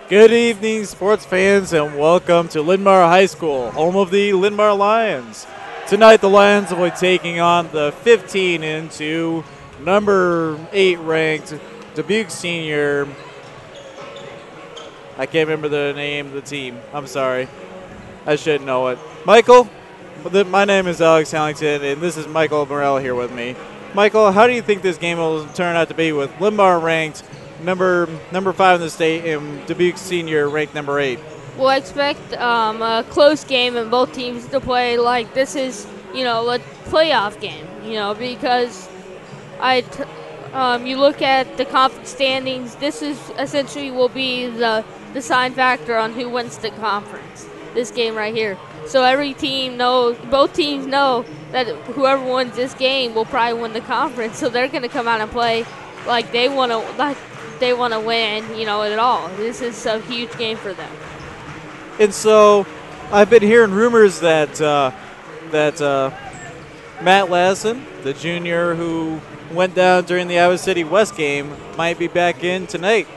Good evening, sports fans, and welcome to Linn-Mar High School, home of the Linn-Mar Lions. Tonight, the Lions will be taking on the 15 into number 8 ranked Dubuque senior. I can't remember the name of the team. I'm sorry. I should know it. Michael, my name is Alex Hallington, and this is Michael Morell here with me. Michael, how do you think this game will turn out to be with Linn-Mar ranked number 5 in the state and Dubuque senior ranked number 8? We'll expect a close game and both teams to play like this is, a playoff game, because you look at the conference standings, this is essentially will be the deciding factor on who wins the conference, this game right here. So both teams know that whoever wins this game will probably win the conference, so they're going to come out and play like they want to win, it all. This is a huge game for them. And so I've been hearing rumors that Matt Lassen, the junior who went down during the Iowa City West game, might be back in tonight.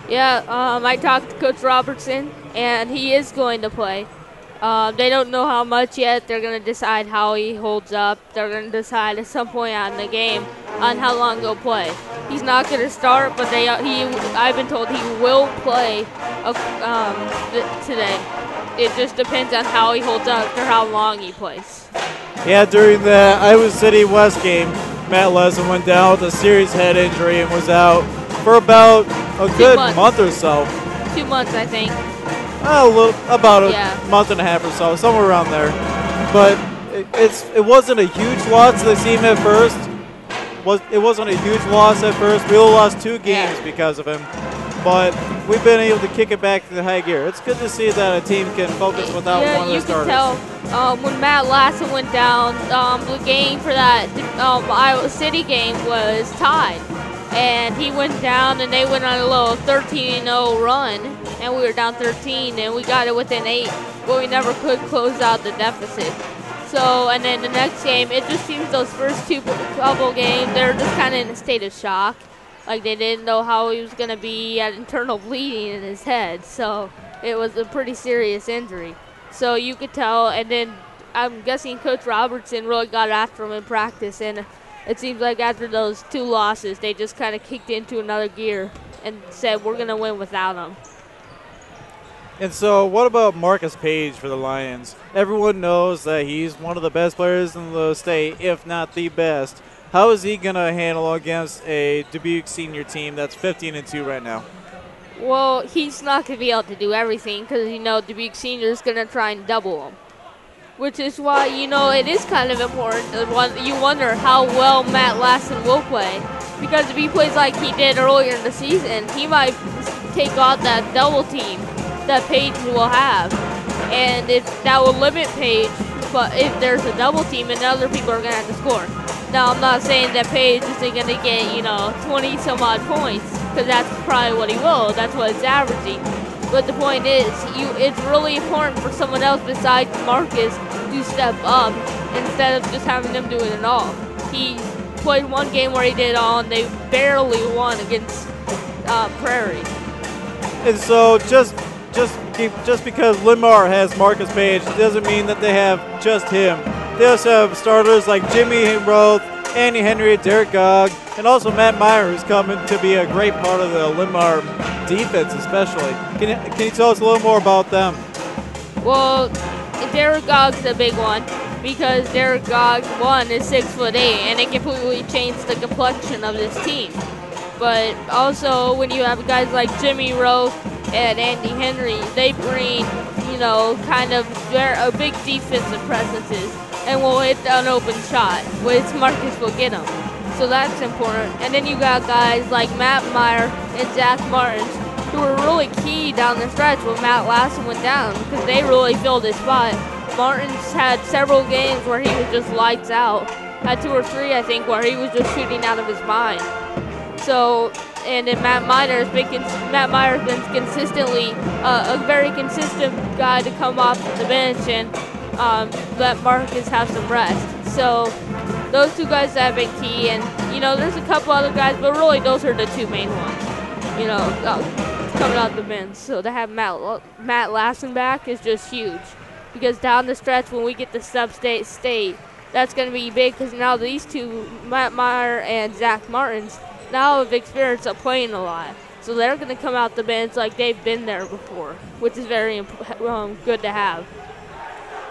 Yeah, I talked to Coach Robertson, and he is going to play. They don't know how much yet. They're going to decide how he holds up. They're going to decide at some point on the game on how long he'll play. He's not going to start, but I've been told he will play today. It just depends on how he holds up or how long he plays. Yeah, during the Iowa City West game, Matt Lassen went down with a serious head injury and was out for about a good month or so. 2 months, I think. About a month and a half or so, somewhere around there. But it wasn't a huge loss to the team at first. It wasn't a huge loss at first. We only lost 2 games because of him. But we've been able to kick it back to the high gear. It's good to see that a team can focus without one of their starters. You can tell when Matt Lassen went down, the game for that Iowa City game was tied. And he went down, and they went on a little 13-0 run, and we were down 13, and we got it within 8, but we never could close out the deficit. So, and then the next game, it just seems those first couple games, they're just kind of in a state of shock. Like they didn't know how he was going to be. He had internal bleeding in his head, so it was a pretty serious injury. So you could tell, and then I'm guessing Coach Robertson really got after him in practice, and it seems like after those 2 losses, they just kind of kicked into another gear and said, we're going to win without him. And so what about Marcus Page for the Lions? Everyone knows that he's one of the best players in the state, if not the best. How is he going to handle against a Dubuque senior team that's 15-2 right now? Well, he's not going to be able to do everything because, Dubuque senior is going to try and double him. Which is why, it is kind of important. You wonder how well Matt Lassen will play. Because if he plays like he did earlier in the season, he might take on that double team that Page will have. And that will limit Page, but if there's a double team, and other people are going to have to score. Now, I'm not saying that Page isn't going to get, 20-some-odd points, because that's probably what he will. That's what it's averaging. But the point is, it's really important for someone else besides Marcus to step up instead of just having them do it at all. He played one game where he did it all, and they barely won against Prairie. And so just because Linn-Mar has Marcus Page doesn't mean that they have just him. They also have starters like Jimmy Roth, Andy Henry, Derek Gogg, and also Matt Meyer, who's coming to be a great part of the Linn-Mar defense especially. Can you tell us a little more about them? Well, Derek Gogg's a big one because Derek Gogg, one, is 6'8", and it completely changed the complexion of this team. But also, when you have guys like Jimmy Rowe and Andy Henry, they bring, kind of a big defensive presences and will hit an open shot, which Marcus will get them. So that's important. And then you got guys like Matt Meyer and Zach Martins, who were really key down the stretch when Matt Lassen went down because they really filled his spot. Martins had several games where he was just lights out. Had 2 or 3, I think, where he was just shooting out of his mind. So, and then Matt Meyer's been consistently a very consistent guy to come off the bench and let Marcus have some rest. So those 2 guys have been key, and there's a couple other guys, but really those are the 2 main ones. coming out the bench. So to have Matt Lassen back is just huge. Because down the stretch, when we get to state, that's going to be big because now these two, Matt Meyer and Zach Martins, now have experience of playing a lot. So they're going to come out the bench like they've been there before, which is very good to have.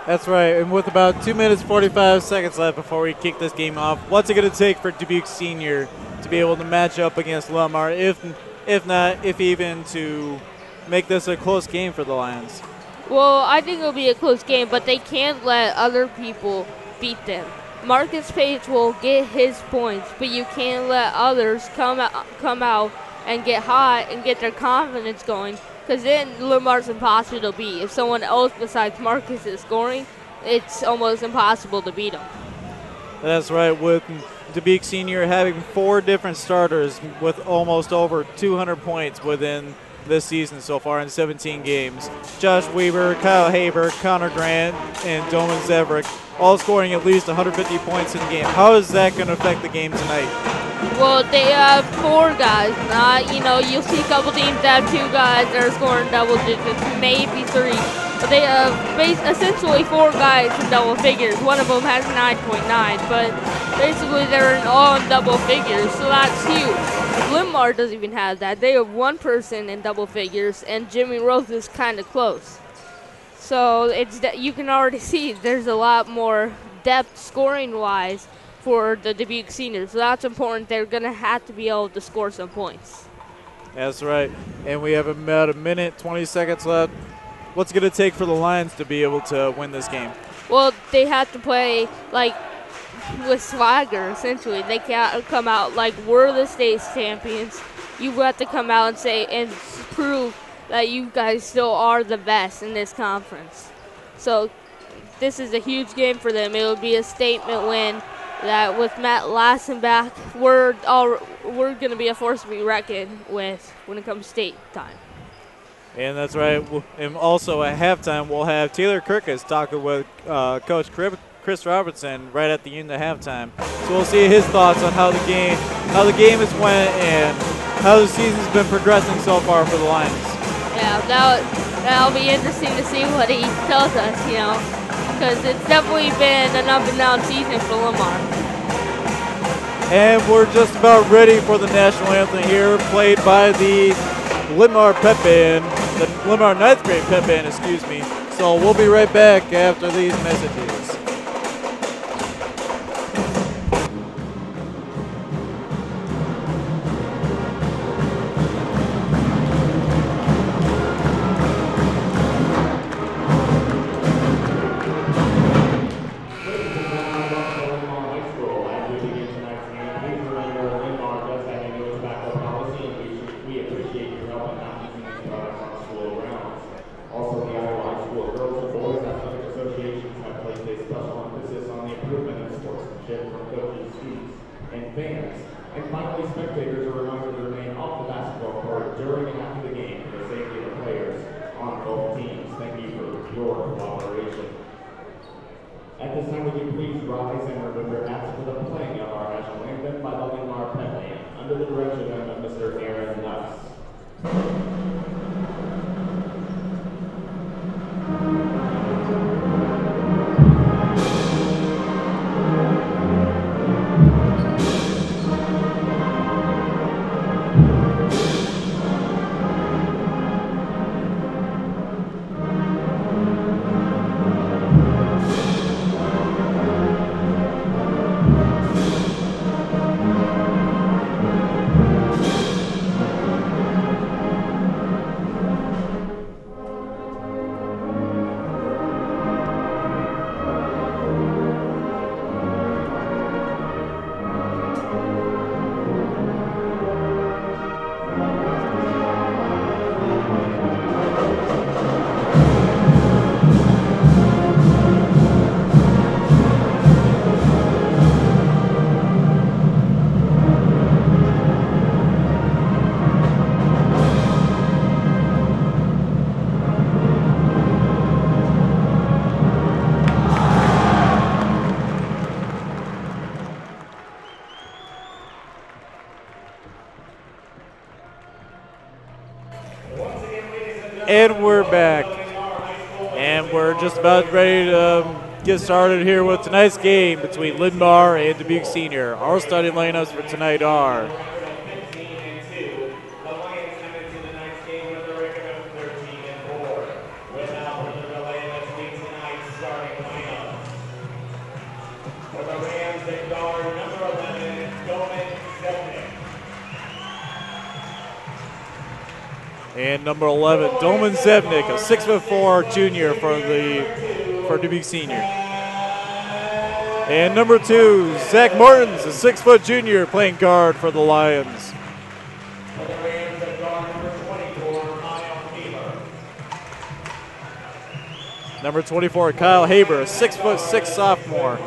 That's right, and with about 2 minutes 45 seconds left before we kick this game off, what's it going to take for Dubuque Senior to be able to match up against Lamar, if even to make this a close game for the Lions? Well, I think it'll be a close game, but they can't let other people beat them. Marcus Page will get his points, but you can't let others come out and get hot and get their confidence going, because then Lamar's impossible to beat. If someone else besides Marcus is scoring, it's almost impossible to beat them. That's right, with Dubuque Senior having 4 different starters with almost over 200 points within this season so far in 17 games. Josh Weaver, Kyle Haber, Connor Grant, and Doman Zevrick all scoring at least 150 points in the game. How is that going to affect the game tonight? Well, they have 4 guys. You'll see a couple teams that have 2 guys that are scoring double digits, maybe 3. But they have essentially 4 guys in double figures. One of them has 9.9, but basically they're all in double figures, so that's huge. Limar doesn't even have that. They have 1 person in double figures, and Jimmy Roth is kind of close. So you can already see there's a lot more depth scoring-wise for the Dubuque Seniors. So that's important. They're going to have to be able to score some points. That's right. And we have about a minute, 20 seconds left. What's it going to take for the Lions to be able to win this game? Well, they have to play with swagger, essentially. They can't come out like we're the state champions. You have to come out and say and prove that you guys still are the best in this conference. So this is a huge game for them. It will be a statement win that with Matt Lassen back, we're going to be a force to be reckoned with when it comes to state time. And that's right. And also at halftime, we'll have Taylor Kirkus talking with Coach Chris Robertson right at the end of halftime. So we'll see his thoughts on how the game has went and how the season's been progressing so far for the Lions. Yeah, that'll be interesting to see what he tells us, because it's definitely been an up and down season for Lamar. And we're just about ready for the national anthem here, played by the Limar Pep Band, the Limar 9th grade Pep Band, excuse me. So we'll be right back after these messages. And we're back. And we're just about ready to get started here with tonight's game between Linn-Mar and Dubuque Senior. Our starting lineups for tonight are and number 11, Doman Zevnik, a 6'4" junior for Dubuque Senior. And number 2, Zach Martins, a 6' junior playing guard for the Lions. Number 24, Kyle Haber, a 6'6" sophomore.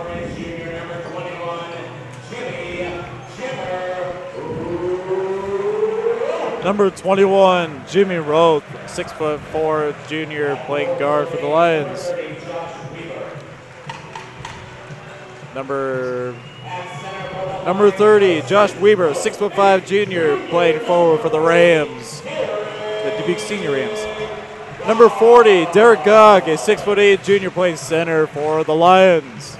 Number 21, Jimmy Roth, 6'4" junior playing guard for the Lions. Number 30, Josh Weber, 6'5" junior playing forward for the Rams, the Dubuque Senior Rams. Number 40, Derek Gogg, a 6'8" junior playing center for the Lions.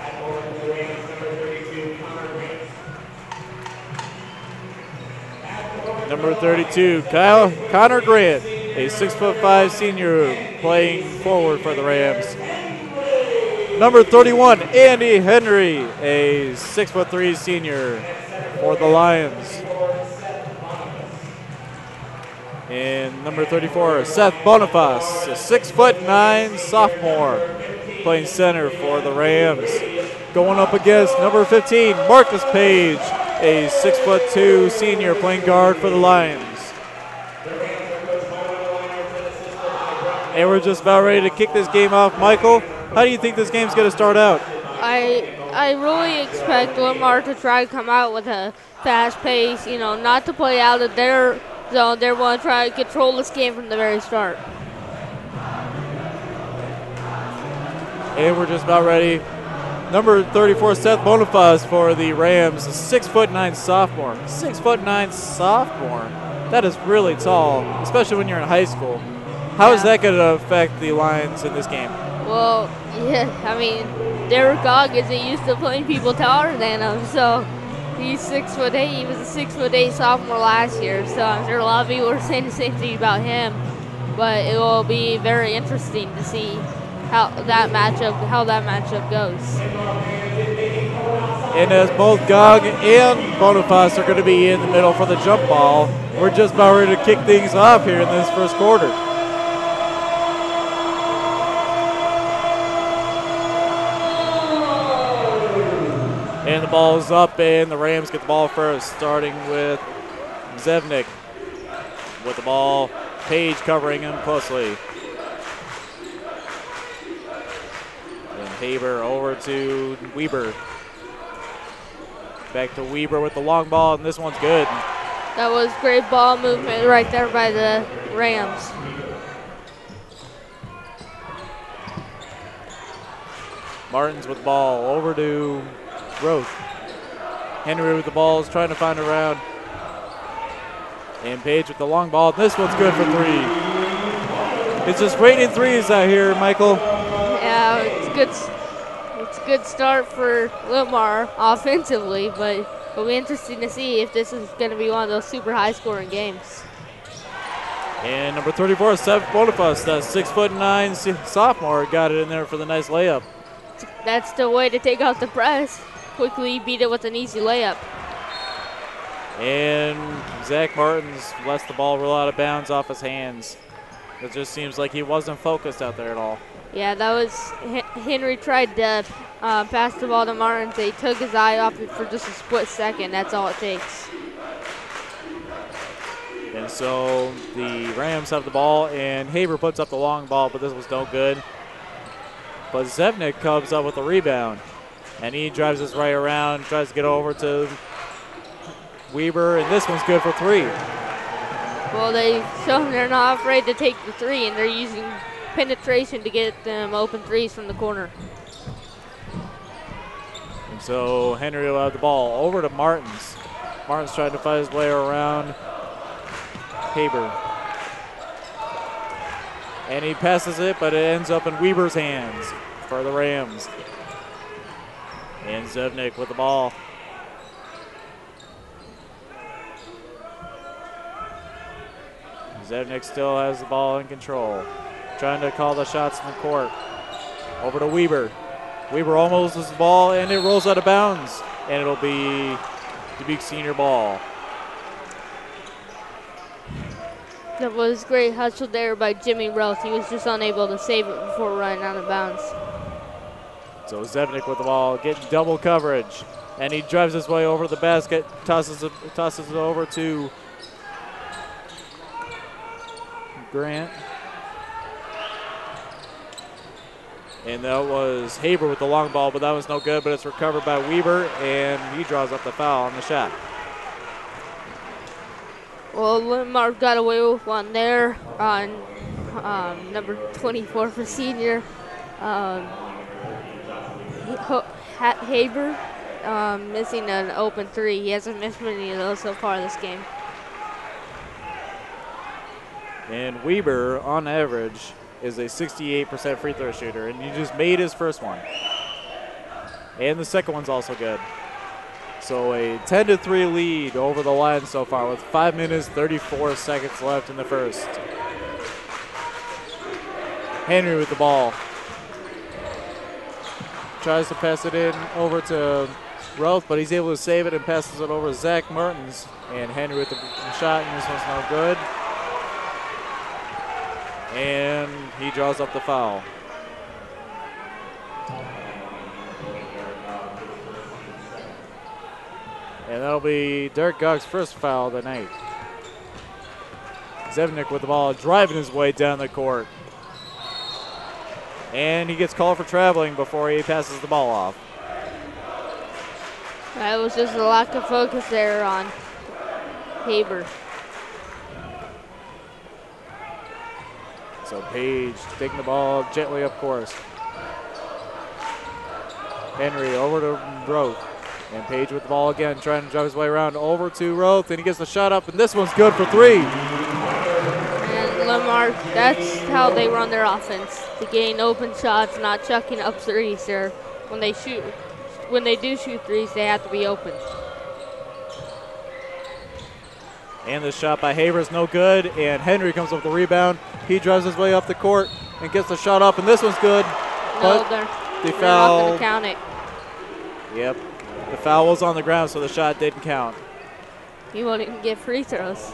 Number 32, Connor Grant, a 6'5" senior playing forward for the Rams. Number 31, Andy Henry, a 6'3" senior for the Lions. And number 34, Seth Boniface, a 6'9" sophomore playing center for the Rams. Going up against number 15, Marcus Page, a 6'2" senior playing guard for the Lions. And we're just about ready to kick this game off. Michael, how do you think this game's going to start out? I really expect Linn-Mar to try to come out with a fast pace, not to play out of their zone. They're going to try to control this game from the very start. And we're just about ready. Number 34, Seth Boniface for the Rams, a 6'9" sophomore. 6'9" sophomore. That is really tall, especially when you're in high school. How is that going to affect the Lions in this game? Well, yeah, Derek Gogg isn't used to playing people taller than him, so he's 6'8". He was a 6'8" sophomore last year, so I'm sure a lot of people are saying the same thing about him. But it will be very interesting to see how that matchup goes. And as both Gogg and Boniface are going to be in the middle for the jump ball, we're just about ready to kick things off here in this first quarter. And the ball is up, and the Rams get the ball first, starting with Zevnik with the ball. Page covering him closely. And Haber over to Weber. Back to Weber with the long ball, and this one's good. That was great ball movement right there by the Rams. Martins with the ball over to Roth. Henry with the ball is trying to find a round. And Page with the long ball. This one's good for 3. It's just raining threes out here, Michael. Yeah, it's a good start for Linn-Mar offensively, but it'll be interesting to see if this is going to be one of those super high-scoring games. And number 34, Seth Boniface, that 6'9" sophomore, got it in there for the nice layup. That's the way to take out the press. Quickly beat it with an easy layup. And Zach Martins lets the ball roll out of bounds off his hands. It just seems like he wasn't focused out there at all. Yeah, that was Henry tried to pass the ball to Martins. He took his eye off it for just a split second. That's all it takes. And so the Rams have the ball, and Haber puts up the long ball, but this was no good. But Zevnik comes up with the rebound, and he drives this right around, tries to get over to Weber, and this one's good for 3. Well, they've shown they're not afraid to take the 3, and they're using penetration to get them open threes from the corner. And so Henry will have the ball over to Martins. Martins trying to find his way around Haber. And he passes it, but it ends up in Weber's hands for the Rams. And Zevnik with the ball. Zevnik still has the ball in control. Trying to call the shots in the court. Over to Weber. Weber almost loses the ball, and it rolls out of bounds. And it'll be Dubuque senior ball. That was great hustle there by Jimmy Roth. He was just unable to save it before running out of bounds. So Zevnik with the ball, getting double coverage. And he drives his way over the basket, tosses it over to Grant. And that was Haber with the long ball, but that was no good, but it's recovered by Weber, and he draws up the foul on the shot. Well, Mark got away with one there on number 24 for senior. Haber missing an open three. He hasn't missed many of those so far this game. And Weber, on average, is a 68% free throw shooter, and he just made his first one. And the second one's also good. So a 10-3 lead over the line so far with 5 minutes, 34 seconds left in the first. Henry with the ball. Tries to pass it in over to Roth, but he's able to save it and passes it over to Zach Martins. And Henry with the shot, and this one's no good. And he draws up the foul. And that'll be Derek Gogg's first foul of the night. Zevnik with the ball, driving his way down the court. And he gets called for traveling before he passes the ball off. That was just a lack of focus there on Haber. So Page taking the ball gently up course. Henry over to Roth. And Page with the ball again, trying to drive his way around over to Roth, and he gets the shot up, and this one's good for three. And Lamar, that's how they run their offense. To gain open shots, not chucking up threes there. When they do shoot threes, they have to be open. And the shot by Haber is no good, and Henry comes up with the rebound. He drives his way up the court and gets the shot up, and this one's good. No, but they're foul. not going to count it. Yep. The foul was on the ground, so the shot didn't count. He won't even get free throws.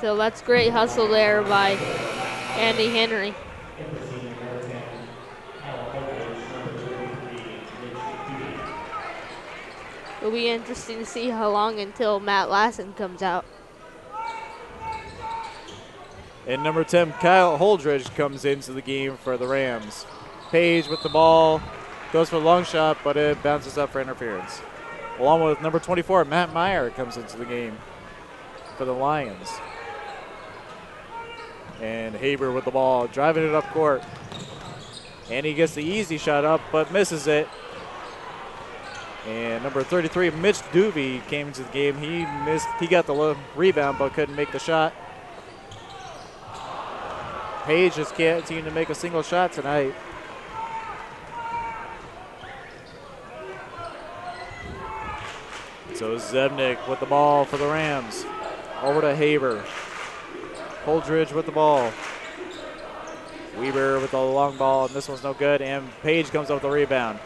So that's great hustle there by Andy Henry. It'll be interesting to see how long until Matt Lassen comes out. And number 10, Kyle Holdridge, comes into the game for the Rams. Page with the ball, goes for a long shot, but it bounces up for interference. Along with number 24, Matt Meyer, comes into the game for the Lions. And Haber with the ball, driving it up court. And he gets the easy shot up, but misses it. And number 33, Mitch Doobie, came into the game. He got the rebound, but couldn't make the shot. Page just can't seem to make a single shot tonight. So Zevnik with the ball for the Rams. Over to Haber. Holdridge with the ball. Weber with the long ball, and this one's no good. And Page comes up with the rebound.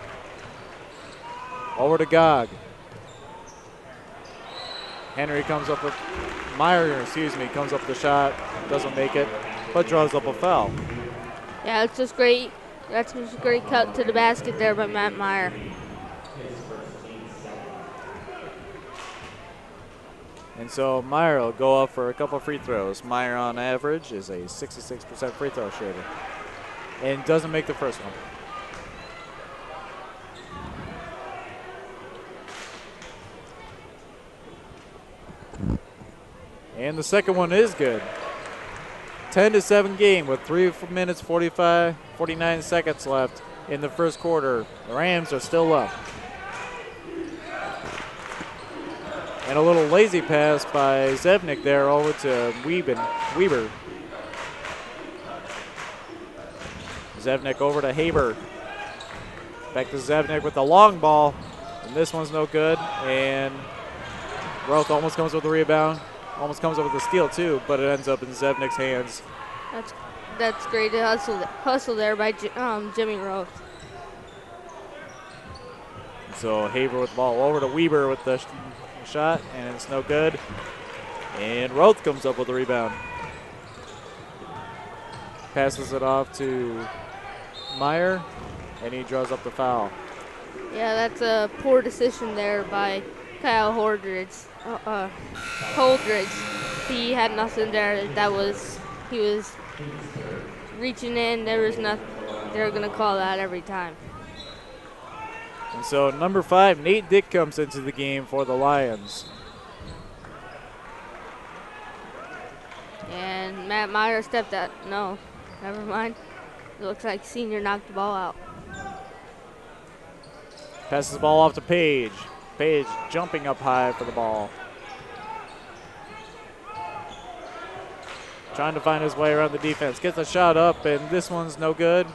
Over to Gog. Henry comes up with, comes up with the shot. Doesn't make it, but draws up a foul. Yeah, it's just great. That's just a great cut to the basket there by Matt Meyer. And so Meyer will go up for a couple free throws. Meyer on average is a 66% free throw shooter and doesn't make the first one. And the second one is good. 10-7 game with 3 minutes 49 seconds left in the first quarter. The Rams are still up. And a little lazy pass by Zevnik there over to Weber. Zevnik over to Haber. Back to Zevnik with the long ball. And this one's no good. And Roth almost comes with the rebound. Almost comes up with the steal too, but it ends up in Zevnik's hands. That's great hustle there by Jimmy Roth. So Haber with the ball over to Weber with the shot, and it's no good. And Roth comes up with the rebound. Passes it off to Meyer, and he draws up the foul. Yeah, that's a poor decision there by Kyle Holdridge. He had nothing there. He was reaching in. There was nothing. They're gonna call that every time. And so number 5, Nate Dick, comes into the game for the Lions. And Matt Meyer stepped out. No, never mind. It looks like Senior knocked the ball out. Passes the ball off to Page. Page jumping up high for the ball. Trying to find his way around the defense. Gets a shot up, and this one's no good.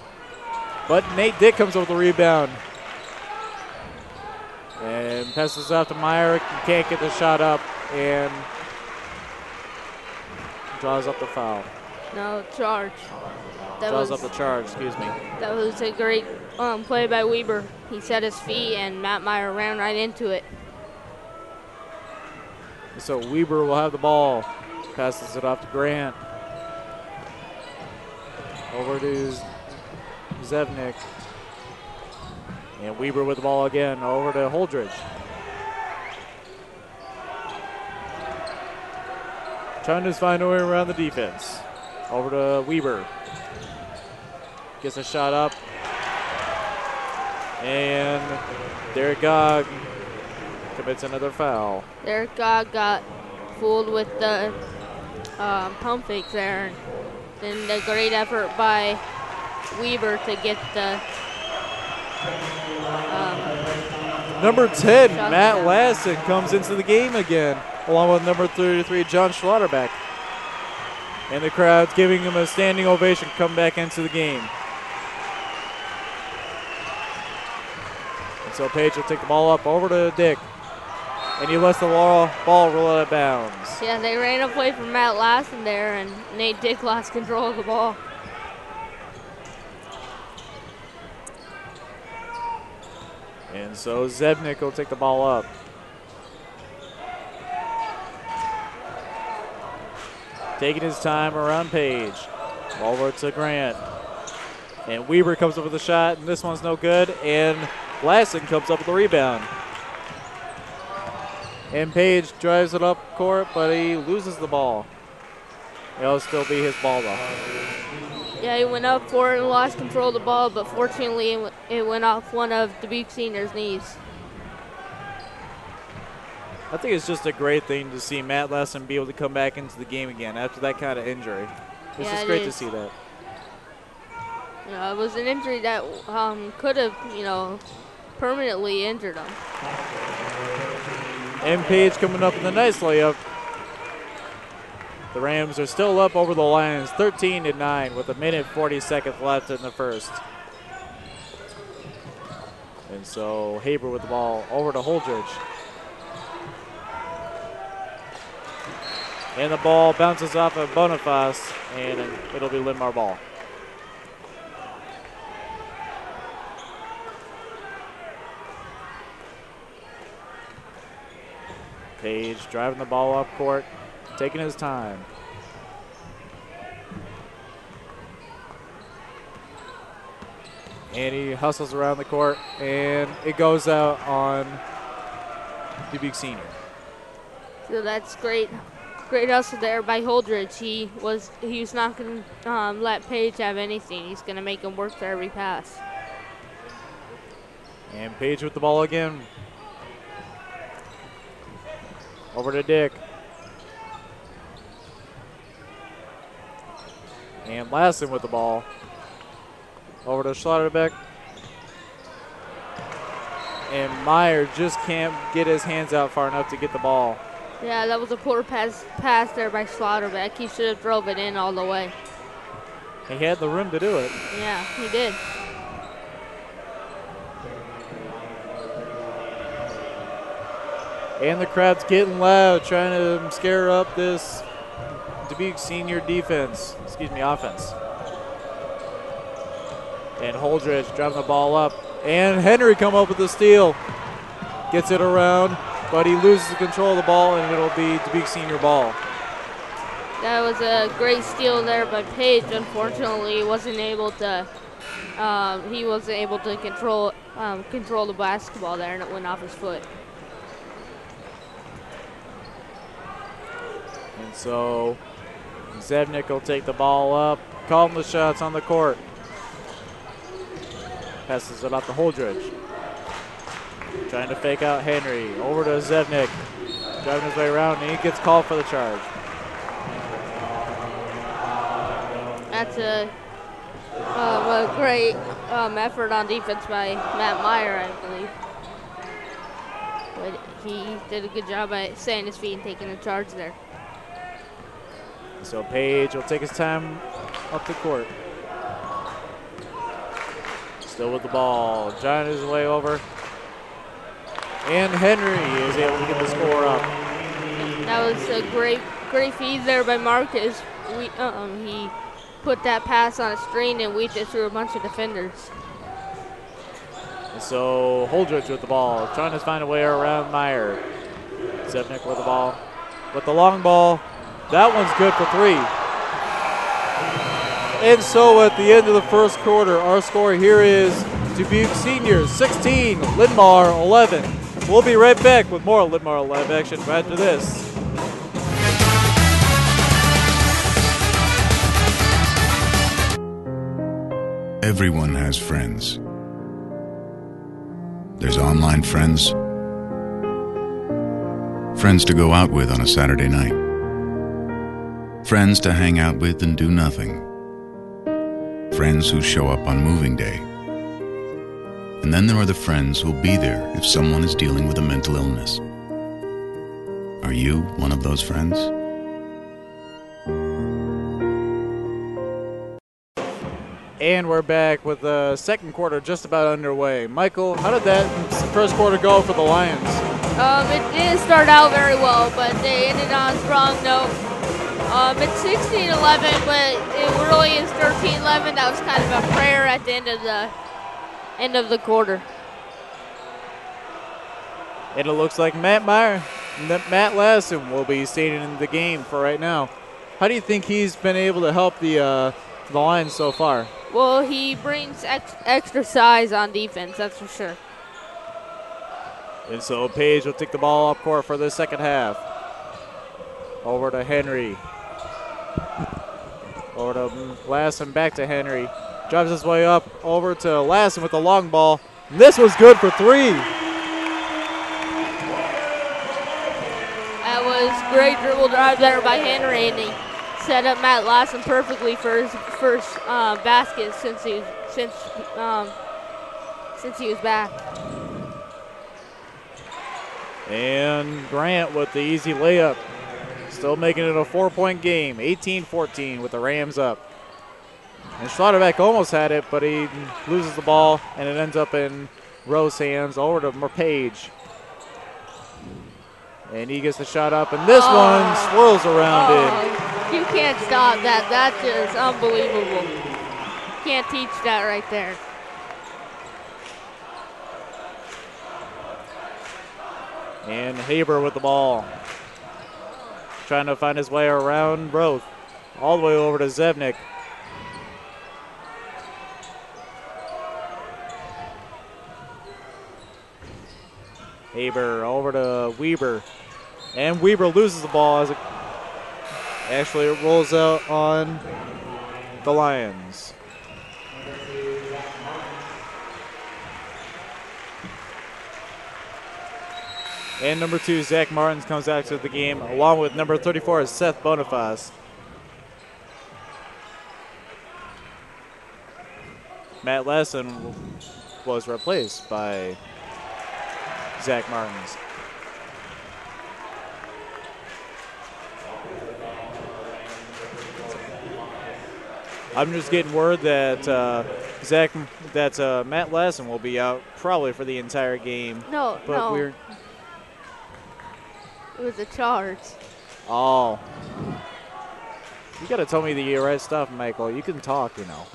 But Nate Dick comes up with the rebound. And passes off to Meyer. Can't get the shot up, and draws up the foul. No, charge. Draws up the charge, excuse me. That was a great play by Weber. He set his feet, and Matt Meyer ran right into it. So Weber will have the ball. Passes it off to Grant. Over to Zevnik. And Weber with the ball again. Over to Holdridge. Trying to find a way around the defense. Over to Weber. Gets a shot up. And Derek Gogg commits another foul. Derek Gogg got fooled with the pump fakes there. And a great effort by Weber to get the number 10, shot Matt down. Lassen, comes into the game again, along with number 33, John Schlotterbeck. And the crowd's giving him a standing ovation to come back into the game. And so Page will take the ball up over to Dick. And he lets the ball roll out of bounds. Yeah, they ran a play from Matt Lassen there, and Nate Dick lost control of the ball. And so Zevnik will take the ball up. Taking his time around Page. Over to Grant. And Weber comes up with a shot, and this one's no good. And Lassen comes up with a rebound. And Page drives it up court, but he loses the ball. It'll still be his ball, though. Yeah, he went up for it and lost control of the ball, but fortunately it went off one of Dubuque Senior's knees. I think it's just a great thing to see Matt Lassen be able to come back into the game again after that kind of injury. It's Yeah, just it great to is. see that. You know, it was an injury that could have, permanently injured him. And Page coming up with a nice layup. The Rams are still up over the Lions 13-9 with 1:40 seconds left in the first. And so Haber with the ball over to Holdridge. And the ball bounces off of Boniface, and it'll be Linmar ball. Page driving the ball up court, taking his time. And he hustles around the court, and it goes out on Dubuque Senior. So that's great hustle there by Holdridge. He was not going to let Page have anything. He's going to make him work for every pass. And Page with the ball again. Over to Dick. And Lassen with the ball. Over to Schlotterbeck. And Meyer just can't get his hands out far enough to get the ball. Yeah, that was a poor pass there by Slaughterback. He should have drove it in all the way. He had the room to do it. Yeah, he did. And the crowd's getting loud, trying to scare up this Dubuque senior offense. And Holdridge driving the ball up. And Henry come up with the steal. Gets it around, but he loses control of the ball, and it'll be Dubuque senior ball. That was a great steal there by Page. Unfortunately, he wasn't able to control the basketball there, and it went off his foot. And so Zevnik will take the ball up, calling the shots on the court. Passes it off to Holdridge. Trying to fake out Henry. Over to Zevnik. Driving his way around, and he gets called for the charge. That's a great effort on defense by Matt Meyer, I believe. But he did a good job at staying his feet and taking the charge there. So Page will take his time up the court. Still with the ball, driving his way over. And Henry is able to get the score up. That was a great feed there by Marcus. He put that pass on a screen and weaved it through a bunch of defenders. And so Holdridge with the ball, trying to find a way around Meyer. Zevnik with the ball. With the long ball, that one's good for 3. And so at the end of the first quarter, our score here is Dubuque Seniors 16, Linn-Mar 11. We'll be right back with more Linn-Mar Live action right after this. Everyone has friends. There's online friends, friends to go out with on a Saturday night, friends to hang out with and do nothing, friends who show up on moving day. And then there are the friends who'll be there if someone is dealing with a mental illness. Are you one of those friends? And we're back with the second quarter just about underway. Michael, how did that first quarter go for the Lions? It didn't start out very well, but they ended on a strong note. It's 16-11, but it really is 13-11. That was kind of a prayer at the end of the quarter. And it looks like Matt Lassen will be staying in the game for right now. How do you think he's been able to help the Lions so far? Well, he brings extra size on defense, that's for sure. And so Page will take the ball up court for the second half. Over to Henry. Over to Lassen, back to Henry. Drives his way up over to Lassen with the long ball. And this was good for 3. That was great dribble drive there by Henry, and he set up Matt Lassen perfectly for his first basket since he was back. And Grant with the easy layup. Still making it a 4-point game, 18-14 with the Rams up. And Schlotterbeck almost had it, but he loses the ball, and it ends up in Rowe's hands over to Page. And he gets the shot up, and this one swirls around in. You can't stop that. That's just unbelievable. Can't teach that right there. And Haber with the ball. Trying to find his way around Rowe. All the way over to Zevnik. Haber over to Weber. And Weber loses the ball as it actually rolls out on the Lions. And number 2, Zach Martins, comes out to the game, along with number 34, Seth Boniface. Matt Lassen was replaced by Zach Martins. I'm just getting word that Matt Lassen will be out probably for the entire game. No. It was a charge. Oh. You got to tell me the right stuff, Michael. You can talk, you know.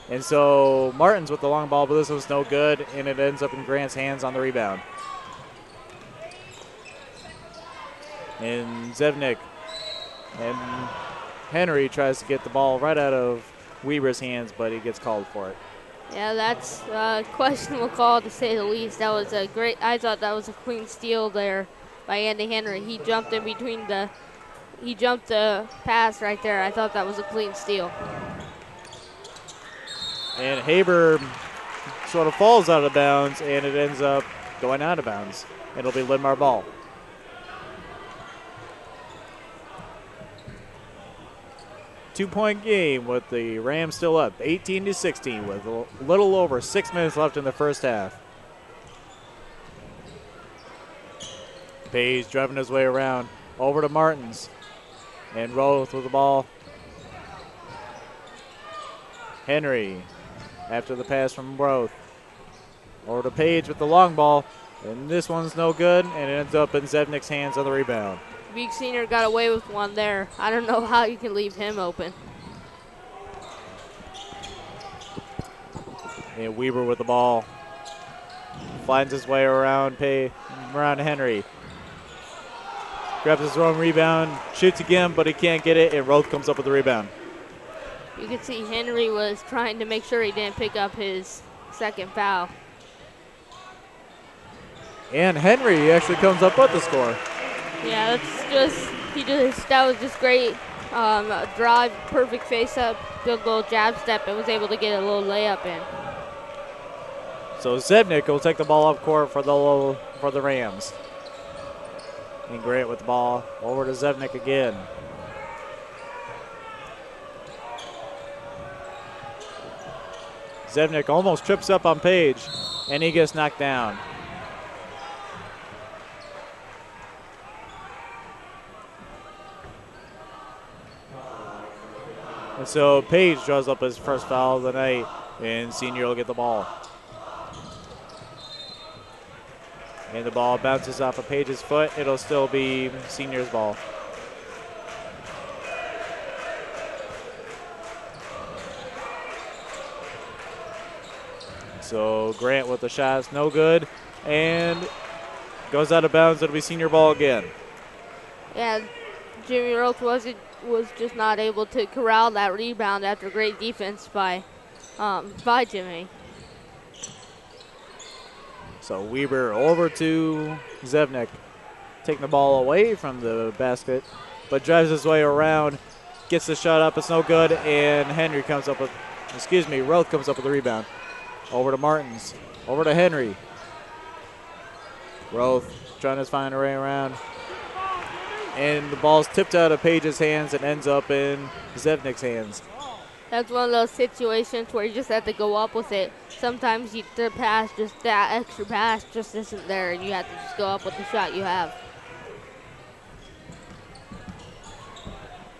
And so Martins with the long ball, but this was no good, and it ends up in Grant's hands on the rebound. And Zevnik and Henry tries to get the ball right out of Weber's hands, but he gets called for it. Yeah, that's a questionable call to say the least. That was a I thought that was a clean steal there by Andy Henry. He jumped in between he jumped the pass right there. I thought that was a clean steal. And Haber sort of falls out of bounds, and it ends up going out of bounds. It'll be Linmar ball. Two-point game with the Rams still up, 18-16, with a little over 6 minutes left in the first half. Page driving his way around, over to Martins, and Roth with the ball. Henry, after the pass from Roth, over to Page with the long ball, and this one's no good, and it ends up in Zevnik's hands on the rebound. Beek Sr. got away with one there. I don't know how you can leave him open. And Weber with the ball. Finds his way around Henry. Grabs his own rebound, shoots again, but he can't get it, and Roth comes up with the rebound. You can see Henry was trying to make sure he didn't pick up his second foul. And Henry actually comes up with the score. Yeah, that was just great. Drive, perfect face-up, good little jab step, and was able to get a little layup in. So Zevnik will take the ball up court for the Rams. And Grant with the ball over to Zevnik again. Zevnik almost trips up on Page, and he gets knocked down. And so Page draws up his first foul of the night, and Senior will get the ball. And the ball bounces off of Page's foot. It'll still be Senior's ball. So Grant with the shots, no good, and goes out of bounds. It'll be Senior ball again. Yeah, Jimmy Roth was just not able to corral that rebound after great defense by Jimmy. So Weber over to Zevnik, taking the ball away from the basket, but drives his way around, gets the shot up, it's no good, and Roth comes up with the rebound. Over to Martins, over to Henry. Roth trying to find a way around. And the ball's tipped out of Page's hands and ends up in Zevnik's hands. That's one of those situations where you just have to go up with it. Sometimes that extra pass just isn't there, and you have to just go up with the shot you have.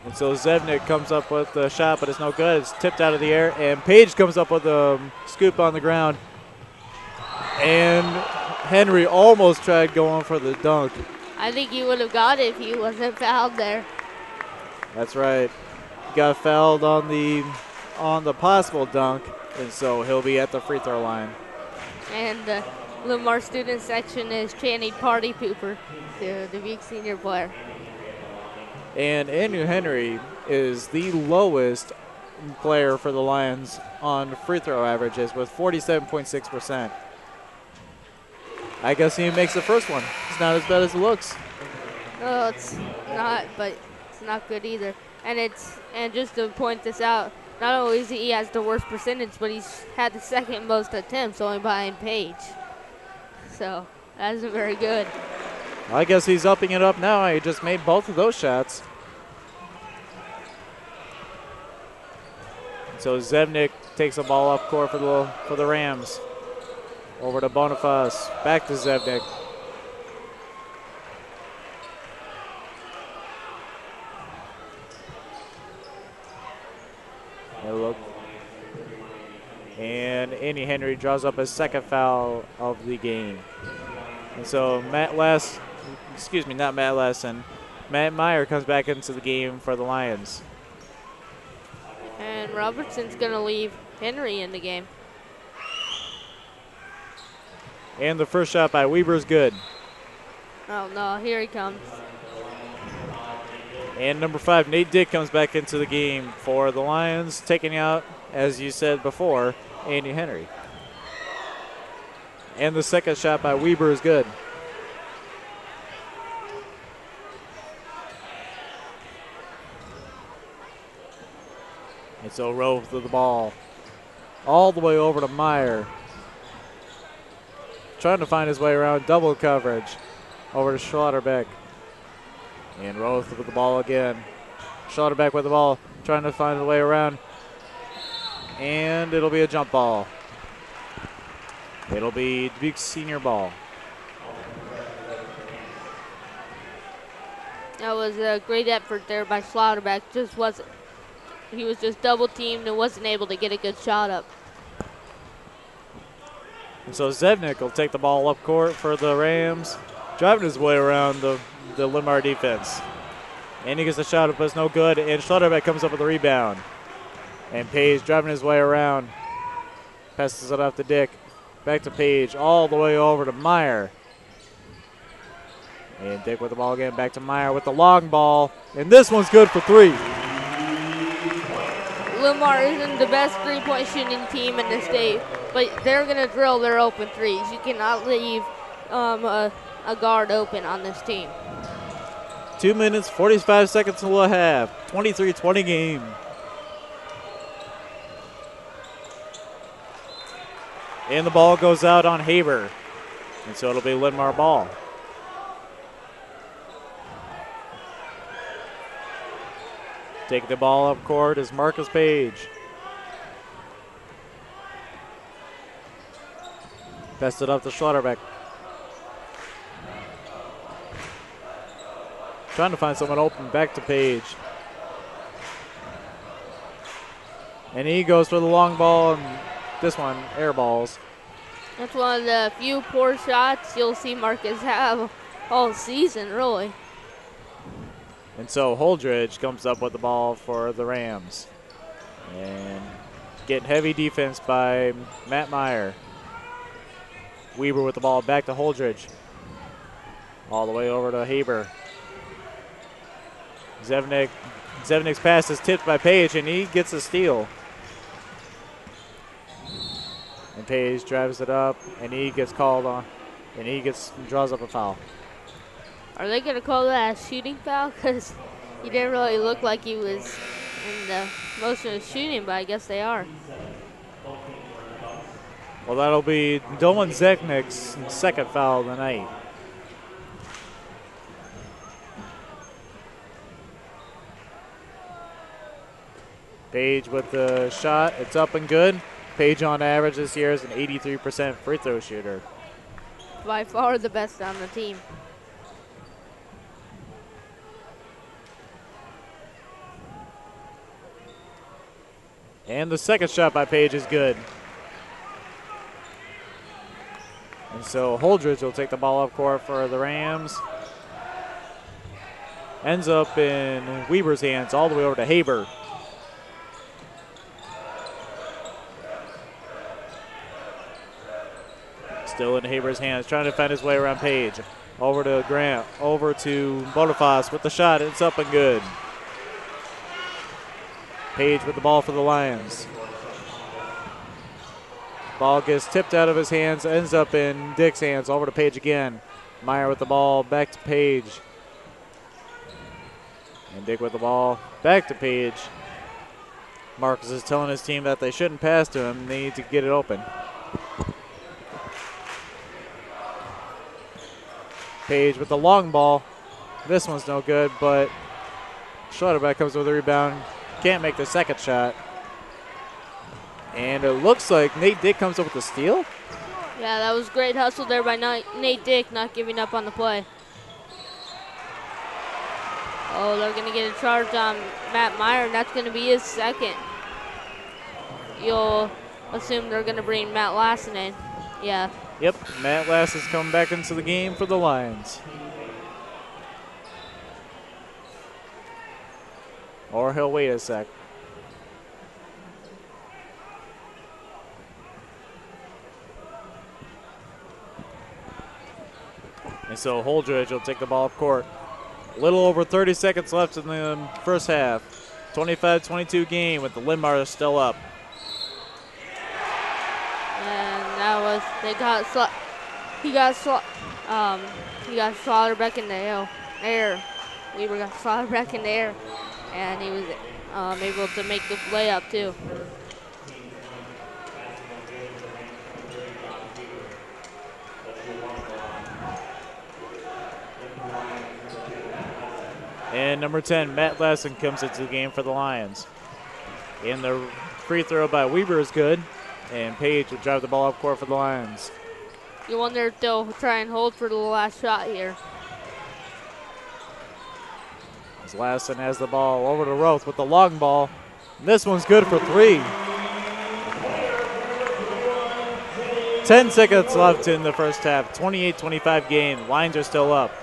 And so Zevnik comes up with the shot, but it's no good. It's tipped out of the air, and Page comes up with a scoop on the ground. And Henry almost tried going for the dunk. I think he would have got it if he wasn't fouled there. That's right. He got fouled on the possible dunk, and so he'll be at the free throw line. And the Lamar student section is chanting "Party Pooper" to the Beek Senior player. And Andrew Henry is the lowest player for the Lions on free throw averages with 47.6%. I guess he makes the first one. It's not as bad as it looks. No, it's not, but it's not good either. And just to point this out, not only is he has the worst percentage, but he's had the second most attempts, only behind Page. So that isn't very good. I guess he's upping it up now. He just made both of those shots. So Zevnik takes the ball up court for the Rams. Over to Boniface. Back to Zevnik. And Andy Henry draws up his second foul of the game. And so Matt Meyer comes back into the game for the Lions. And Robertson's going to leave Henry in the game. And the first shot by Weber is good. Oh, no, here he comes. And number 5, Nate Dick, comes back into the game for the Lions, taking out, as you said before, Andy Henry. And the second shot by Weber is good. And so Rove to the ball. All the way over to Meyer. Trying to find his way around double coverage. Over to Schlotterbeck. And Rove with the ball again. Schlotterbeck with the ball. Trying to find a way around. And it'll be a jump ball. It'll be Dubuque's senior ball. That was a great effort there by Schlotterbeck. He was just double teamed and wasn't able to get a good shot up. And so Zevnik will take the ball up court for the Rams, driving his way around the Limar defense. And he gets a shot up, but it's no good. And Schlotterbeck comes up with the rebound. And Page driving his way around. Passes it off to Dick. Back to Page, all the way over to Meyer. And Dick with the ball again, back to Meyer with the long ball. And this one's good for 3. Limar isn't the best three-point shooting team in the state, but they're going to drill their open threes. You cannot leave a guard open on this team. 2 minutes, 45 seconds to the half. 23-20 game. And the ball goes out on Haber. And so it'll be Linmar ball. Taking the ball up court is Marcus Page. Passed it up to Schlotterbeck. Trying to find someone open, back to Page. And he goes for the long ball, and this one air balls. That's one of the few poor shots you'll see Marcus have all season, really. And so Holdridge comes up with the ball for the Rams. And getting heavy defense by Matt Meyer. Weber with the ball back to Holdridge. All the way over to Haber. Zevnik's pass is tipped by Page, and he gets a steal. And Page drives it up, and he gets called on, and draws up a foul. Are they going to call that a shooting foul? Because he didn't really look like he was in the motion of shooting, but I guess they are. Well, that'll be Dolan Zevnik's second foul of the night. Page with the shot. It's up and good. Page on average this year is an 83% free throw shooter. By far the best on the team. And the second shot by Page is good. And so Holdridge will take the ball up court for the Rams. Ends up in Weber's hands all the way over to Haber. Still in Haber's hands, trying to find his way around Page. Over to Grant, over to Boniface with the shot. It's up and good. Page with the ball for the Lions. Ball gets tipped out of his hands, ends up in Dick's hands. Over to Page again. Meyer with the ball, back to Page. And Dick with the ball, back to Page. Marcus is telling his team that they shouldn't pass to him. They need to get it open. Page with the long ball. This one's no good, but Schlotterbeck comes with a rebound. Can't make the second shot. And it looks like Nate Dick comes up with a steal. Yeah, that was great hustle there by Nate Dick, not giving up on the play. Oh, they're going to get a charge on Matt Meyer, and that's going to be his second. You'll assume they're going to bring Matt Lassen in. Yeah. Yep, Matt Lass is coming back into the game for the Lions. Or he'll wait a sec. And so Holdridge will take the ball up court. A little over 30 seconds left in the first half. 25-22 game with the Linmar still up. And that was, he got slaughtered back in the air. Weaver got slaughtered back in the air. And he was able to make the layup too. And number 10, Matt Lassen, comes into the game for the Lions. And the free throw by Weaver is good. And Page will drive the ball up court for the Lions. You wonder if they'll try and hold for the last shot here. As Lassen has the ball over to Roth with the long ball. And this one's good for 3. 10 seconds left in the first half. 28-25 game. Lions are still up.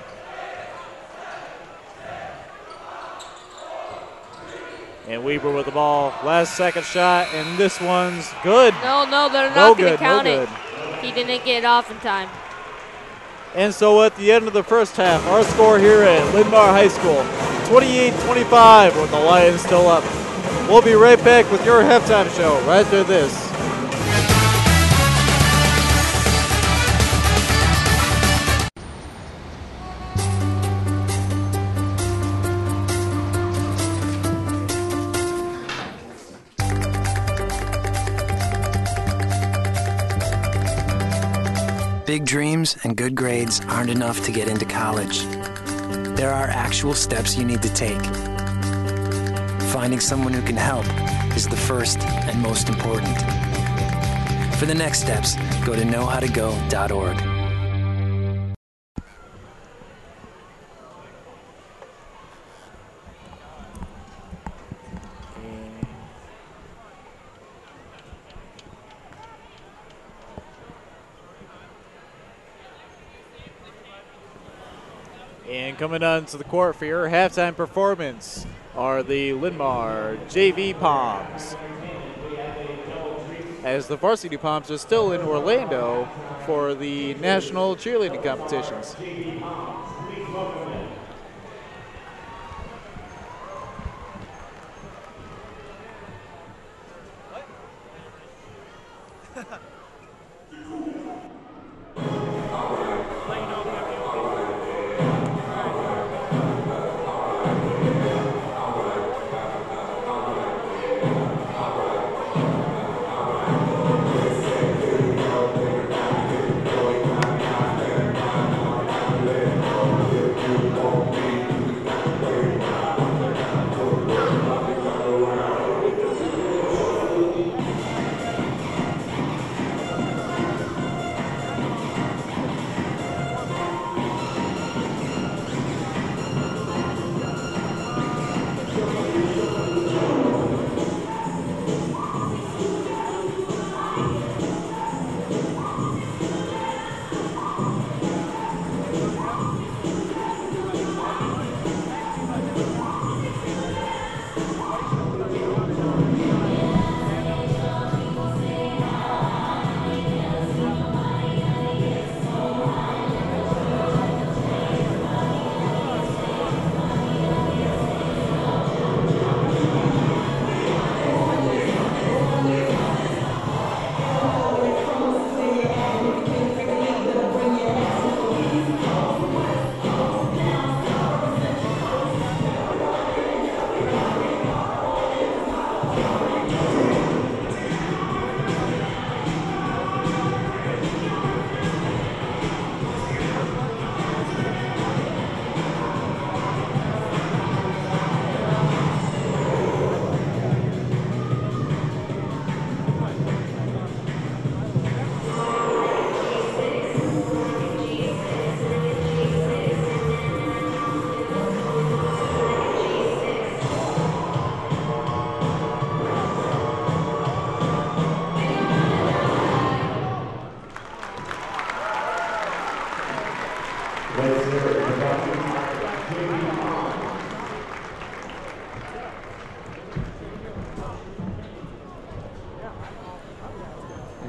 And Weaver with the ball. Last second shot, and this one's good. No, they're not going to count it. He didn't get it off in time. And so at the end of the first half, our score here at Linmar High School, 28-25, with the Lions still up. We'll be right back with your halftime show right after this. Big dreams and good grades aren't enough to get into college. There are actual steps you need to take. Finding someone who can help is the first and most important. For the next steps, go to knowhowtogo.org. And coming onto the court for your halftime performance are the Linmar JV Palms. As the varsity Palms are still in Orlando for the national cheerleading competitions. And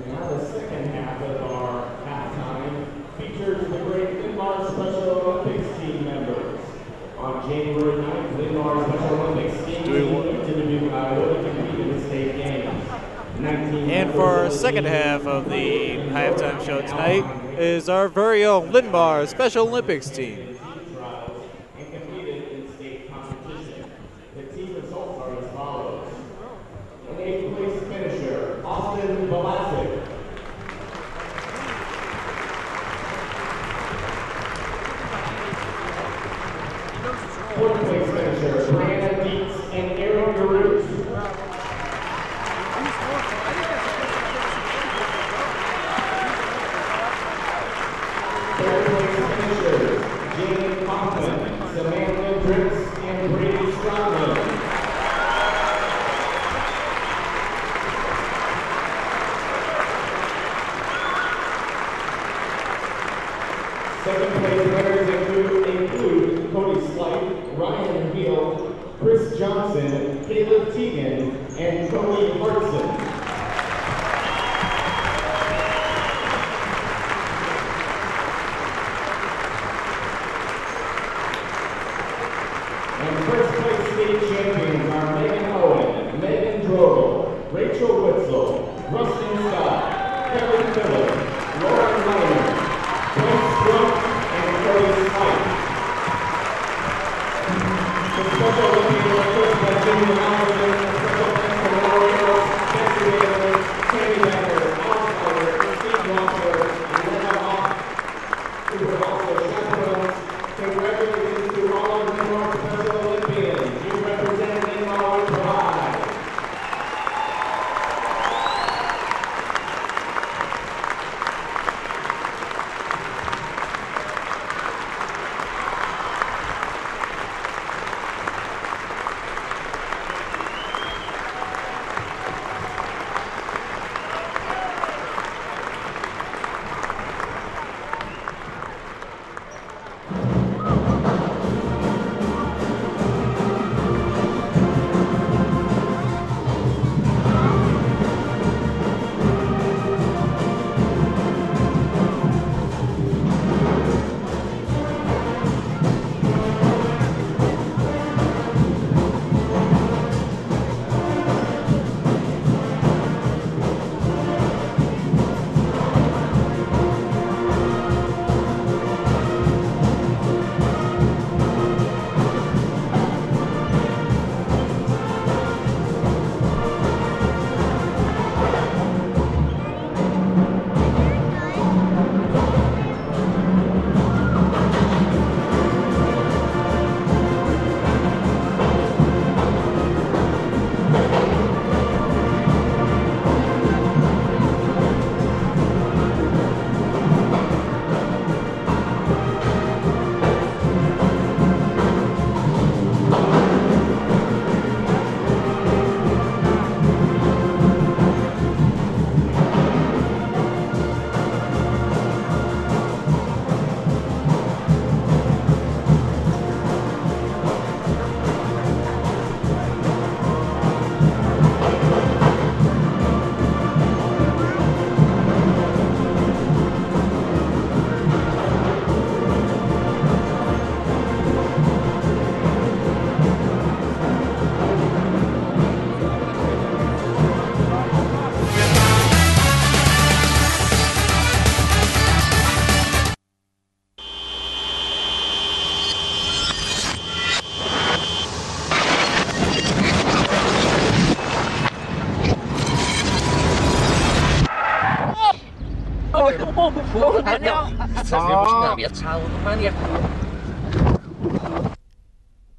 now the second half of our halftime features the great Linmar Special Olympics team members. On January 9th, Linmar Special Olympics team to Dubuque, Iowa to compete in the state games. And for our second half of the halftime show tonight is our very own Linmar Special Olympics team. And competed in state competition. The team results are as follows. An 8th place finisher, Austin Velasic. 4th place finisher, Brianna Dietz and Aaron Garouz. 3rd place finishers, Jane Conklin, Samantha Dritz, and Brady Strongman. 2nd place winners include Cody Slight, Ryan Beal, Chris Johnson, Caleb Teagan, and Cody Hartson. And first place state champions are Megan Owen, Megan Drogel, Rachel Witzel, Rustin Scott, Kevin Phillips, Lauren Leonard, Bryce Brooks, and Cody Slight. The Special Olympians are coached by Jimmy Allison, special thanks to Laura Girls, Jesse Bailey, Tammy Becker, Alex Carter, Steve Walker, and Lena Hoff, who were also chaperones. Congratulations to all of the Linmar Special Olympians. You represent Linmar with pride.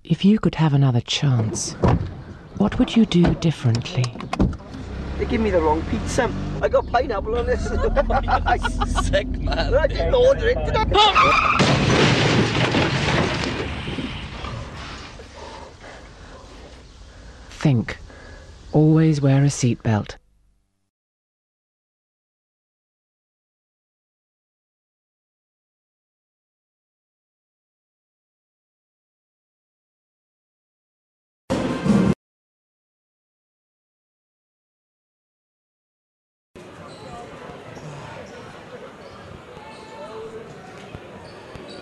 If you could have another chance, what would you do differently? They give me the wrong pizza. I got pineapple on this. Sick, man. I didn't order it, did I? Think. Always wear a seatbelt.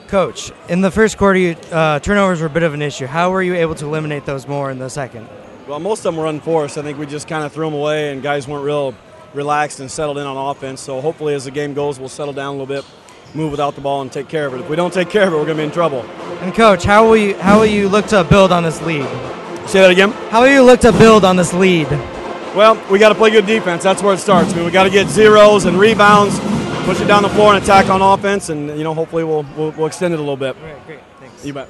Coach, in the first quarter, turnovers were a bit of an issue. How were you able to eliminate those more in the second? Well, most of them were unforced. I think we just kind of threw them away, and guys weren't real relaxed and settled in on offense. So hopefully as the game goes, we'll settle down a little bit, move without the ball, and take care of it. If we don't take care of it, we're going to be in trouble. And Coach, how will you look to build on this lead? Say that again? How will you look to build on this lead? Well, we got to play good defense. That's where it starts. I mean, we got to get zeros and rebounds, push it down the floor and attack on offense, and hopefully we'll extend it a little bit. All right, great. Thanks. You bet.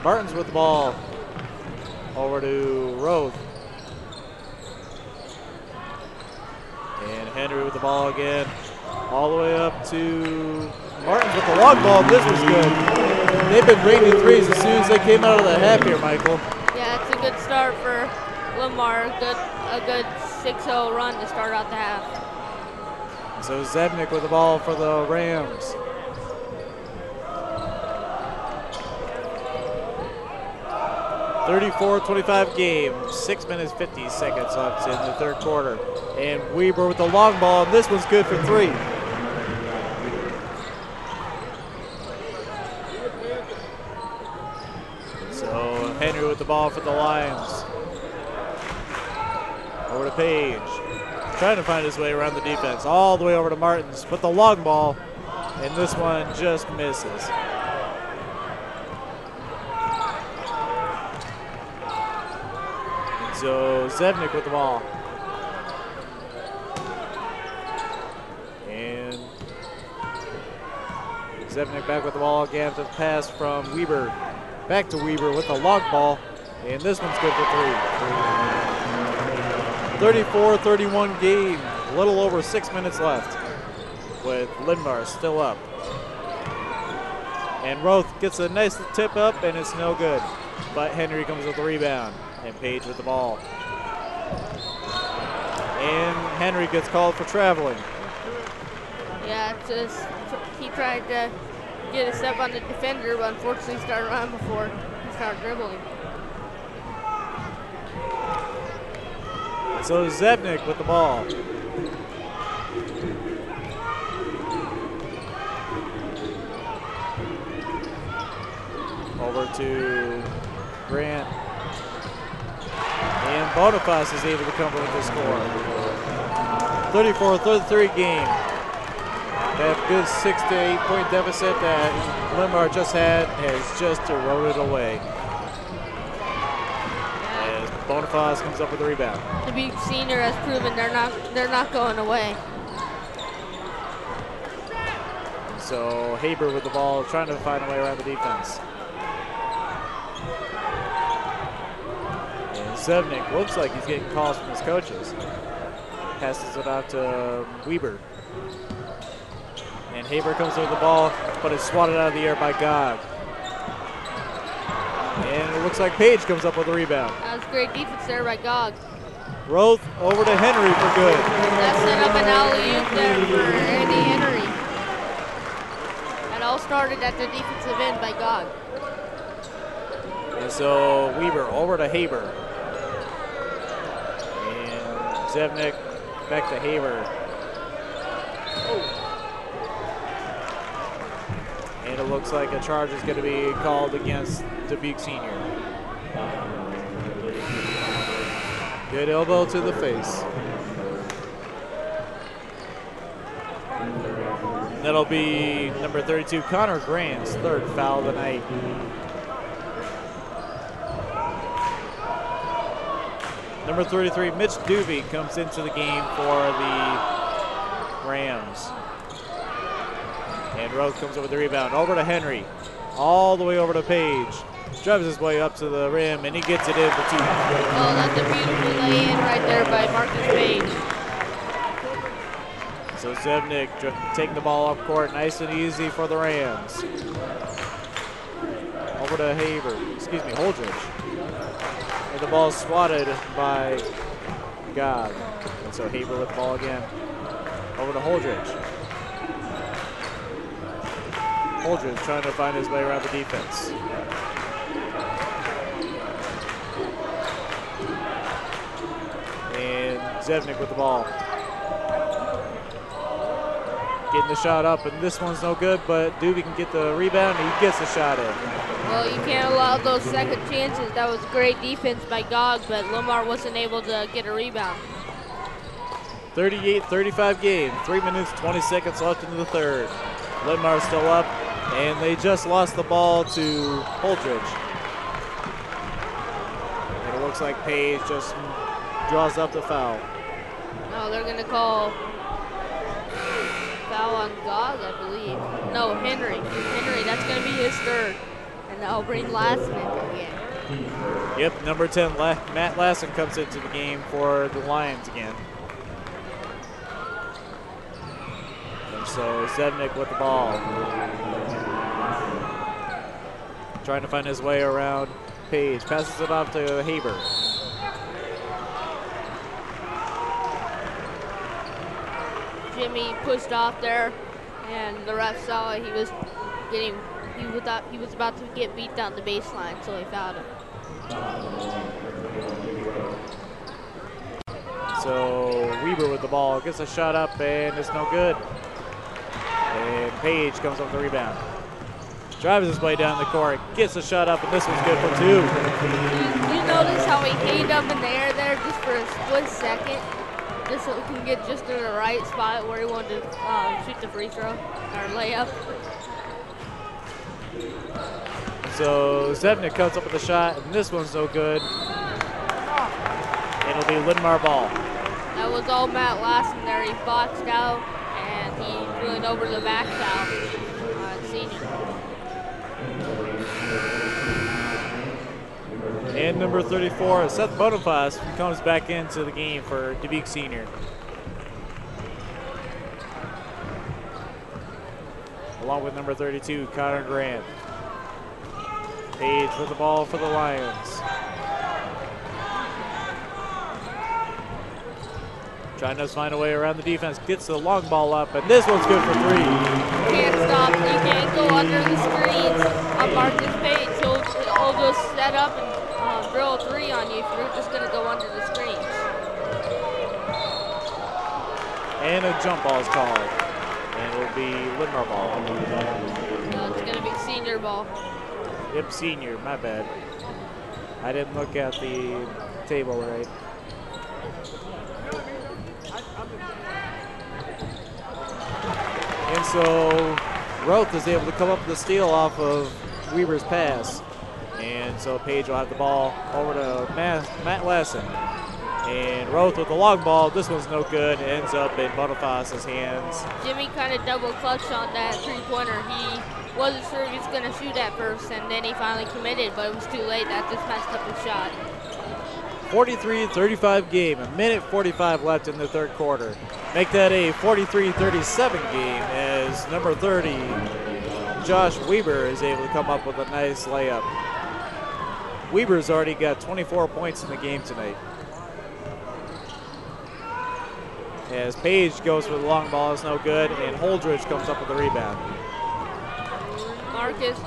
Martins with the ball. Over to Roth. And Henry with the ball again. All the way up to Martins with the long ball. This was good. They've been raining threes as soon as they came out of the half here, Michael. Yeah, it's a good start for Lamar. A good 6-0 run to start out the half. So Zebnik with the ball for the Rams. .34-25 game, 6 minutes 50 seconds left in the third quarter. And Weber with the long ball, and this one's good for 3. So Henry with the ball for the Lions. Over to Page. Trying to find his way around the defense. All the way over to Martins with the long ball. And this one just misses. So Zebnik with the ball. And Zebnik back with the ball again to pass from Weber. Back to Weber with the long ball. And this one's good for 3. 34-31 game. A little over 6 minutes left. With Lindbar still up. And Roth gets a nice tip up and it's no good. But Henry comes with the rebound. And Page with the ball. And Henry gets called for traveling. Yeah, he tried to get a step on the defender, but unfortunately started around before he started dribbling. So Zebnik with the ball. Over to Grant. And Bonifaz is able to come with the score. 34-33 game. That good 6 to 8 point deficit that Limar just had has just eroded away. As Bonifaz comes up with the rebound. The big senior has proven they're not going away. So Haber with the ball, trying to find a way around the defense. Zebnik looks like he's getting calls from his coaches. Passes it out to Weber. And Haber comes with the ball, but it's swatted out of the air by Gog. And it looks like Page comes up with a rebound. That was great defense there by Gog. Roth over to Henry for good. That set up an alley-oop there for Andy Henry. That all started at the defensive end by Gog. And so Weaver over to Haber. And Zevnik back to Haber. And it looks like a charge is going to be called against Dubuque Senior. Good elbow to the face. And that'll be number 32, Connor Grant's third foul of the night. Number 33, Mitch Doobie comes into the game for the Rams. And Roth comes over the rebound. Over to Henry. All the way over to Page. Drives his way up to the rim, and he gets it in for 2. Oh, that's a beautiful lay-in right there by Marcus Page. So Zevnik taking the ball up court, nice and easy for the Rams. Over to Holdridge. And the ball swatted by God. And so Haber with the ball again. Over to Holdridge. Holdridge trying to find his way around the defense. And Zevnik with the ball. Getting the shot up, and this one's no good, but Doobie can get the rebound, and he gets the shot in. Well, you can't allow those second chances. That was great defense by Gog, but Lamar wasn't able to get a rebound. 38-35 game, 3 minutes, 20 seconds left into the third. Lidmar's still up, and they just lost the ball to Holdridge. And it looks like Page just draws up the foul. No, they're going to call foul on Gog, I believe. No, Henry. Henry, that's going to be his third. And that'll bring Lassen into the game. Yep, number 10, Matt Lassen comes into the game for the Lions again. And so Zevnik with the ball. Trying to find his way around Page. Passes it off to Haber. Jimmy pushed off there, and the ref saw it. He thought he was about to get beat down the baseline, so he fouled him. So Weaver with the ball gets a shot up, and it's no good. And Page comes up with the rebound. Drives his way down the court, gets a shot up, and this one's good for 2. You notice how he hanged up in the air there just for a split second? Just so he can get just in the right spot where he wanted to shoot the free throw or layup. So Zevnik comes up with a shot, and this one's no good. It'll be Lidmar ball. That was all Matt Lassen there. He boxed out, and he threw it over the back foul on Senior. And number 34, Seth Bonifaz, comes back into the game for Dubuque Senior. Along with number 32, Connor Grant. Page with the ball for the Lions. Trying to find a way around the defense. Gets the long ball up, and this one's good for 3. You can't stop. You can't go under the screens on Marcus Page. He'll just set up and drill a 3 on you if you're just going to go under the screens. And a jump ball is called. And it'll be Lidmar ball. No, it's going to be Senior ball. Yep, Senior, my bad. I didn't look at the table right. And so Roth is able to come up with a steal off of Weaver's pass. And so Page will have the ball over to Matt Lassen. And Roth with the long ball. This one's no good. It ends up in Bonifaz's hands. Jimmy kind of double clutched on that three-pointer. He wasn't sure he was going to shoot at first, and then he finally committed, but it was too late. That just messed up his shot. 43-35 game. 1:45 left in the third quarter. Make that a 43-37 game as as number 30, Josh Weber, is able to come up with a nice layup. Weber's already got 24 points in the game tonight. As Page goes for the long ball, it's no good, and Holdridge comes up with the rebound. Marcus,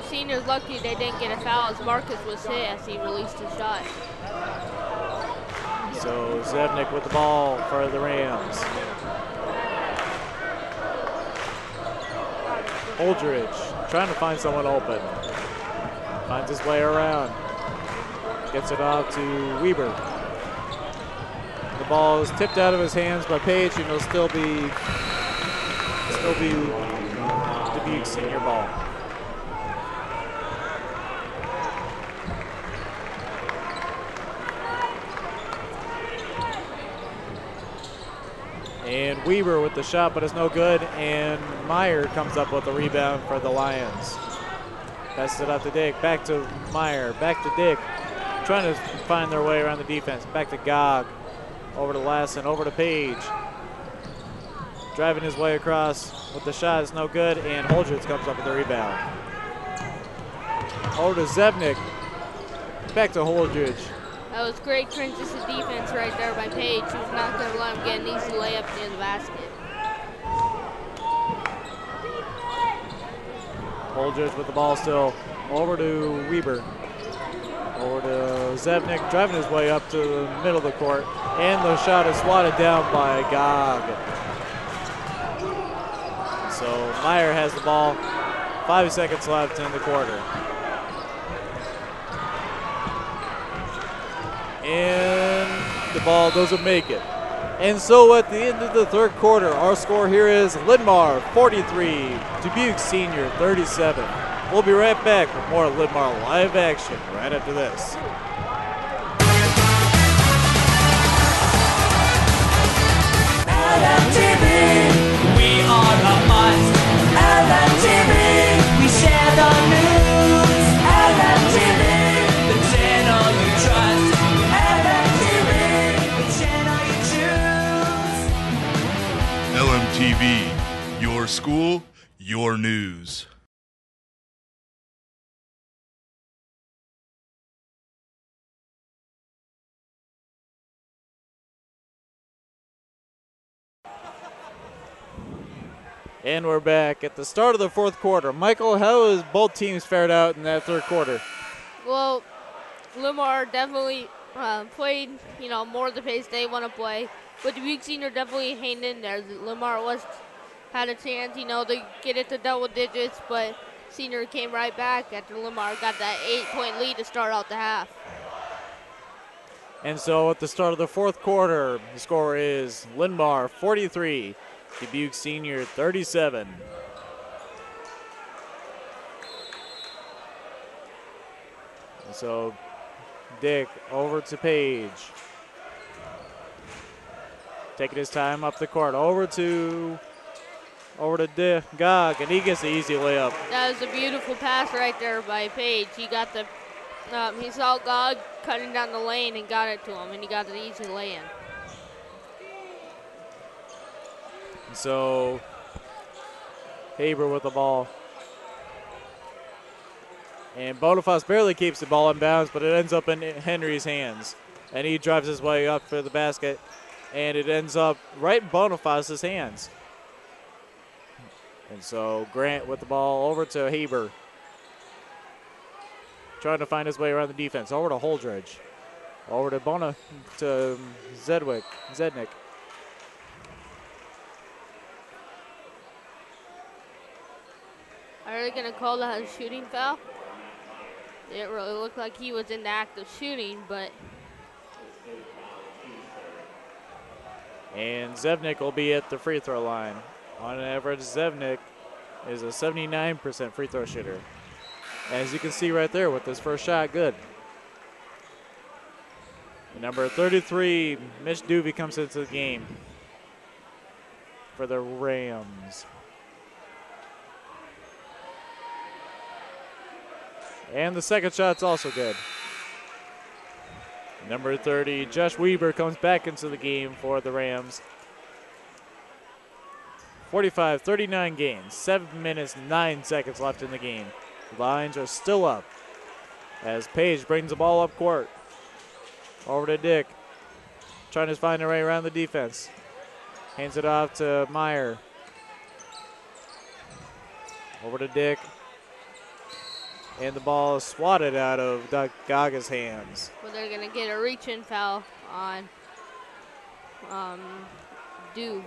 senior's lucky they didn't get a foul as Marcus was hit as he released his shot. So Zevnik with the ball for the Rams. Holdridge trying to find someone open. Finds his way around. Gets it off to Weber. The ball is tipped out of his hands by Page, and it'll still be Dubuque's senior ball. And Weber with the shot, but it's no good. And Meyer comes up with the rebound for the Lions. Passes it out to Dick. Back to Meyer. Back to Dick. Trying to find their way around the defense. Back to Gog. Over to Lassen. Over to Page. Driving his way across with the shot. It's no good. And Holdridge comes up with the rebound. Over to Zevnik. Back to Holdridge. That was great transition defense right there by Page. He was not going to let him get an easy layup near the basket. Holdridge with the ball still. Over to Weber. Over to Zevnik, driving his way up to the middle of the court. And the shot is swatted down by Gog. So Meyer has the ball. 5 seconds left in the quarter. And the ball doesn't make it. And so at the end of the third quarter, our score here is Lindmar 43, Dubuque Senior 37. We'll be right back with more Lindmar live action right after this. LMTV, we are a must. LMTV, we share the news. LMTV, the channel you trust. LMTV, the channel you choose. LMTV, your school, your news. And we're back at the start of the fourth quarter. Michael, how has both teams fared out in that third quarter? Well, Lamar definitely played, more of the pace they want to play. But Dubuque Senior definitely hanging in there. Lamar had a chance, to get it to double digits, but Senior came right back after Lamar got that 8-point lead to start out the half. And so at the start of the fourth quarter, the score is Lindmar 43, Dubuque Senior 37. And so Dick over to Page. Taking his time up the court. Over to Gog, and he gets the easy layup. That was a beautiful pass right there by Page. He got he saw Gog cutting down the lane and got it to him, and he got the easy lay-in. So Haber with the ball. And Bonifaz barely keeps the ball in bounds, but it ends up in Henry's hands. And he drives his way up for the basket, and it ends up right in Bonifaz's hands. And so Grant with the ball over to Haber. Trying to find his way around the defense. Over to Holdridge. Over to Zednick. Are they going to call that a shooting foul? It didn't really look like he was in the act of shooting, but. And Zevnik will be at the free throw line. On average, Zevnik is a 79% free throw shooter. As you can see right there with this first shot, good. Number 33, Mitch Duvey comes into the game for the Rams. And the second shot's also good. Number 30, Josh Weber comes back into the game for the Rams. 45-39 game. 7 minutes, 9 seconds left in the game. The Lions are still up as Page brings the ball up court. Over to Dick. Trying to find a way around the defense. Hands it off to Meyer. Over to Dick. And the ball is swatted out of Gaga's hands. Well, they're going to get a reach-in foul on Dew.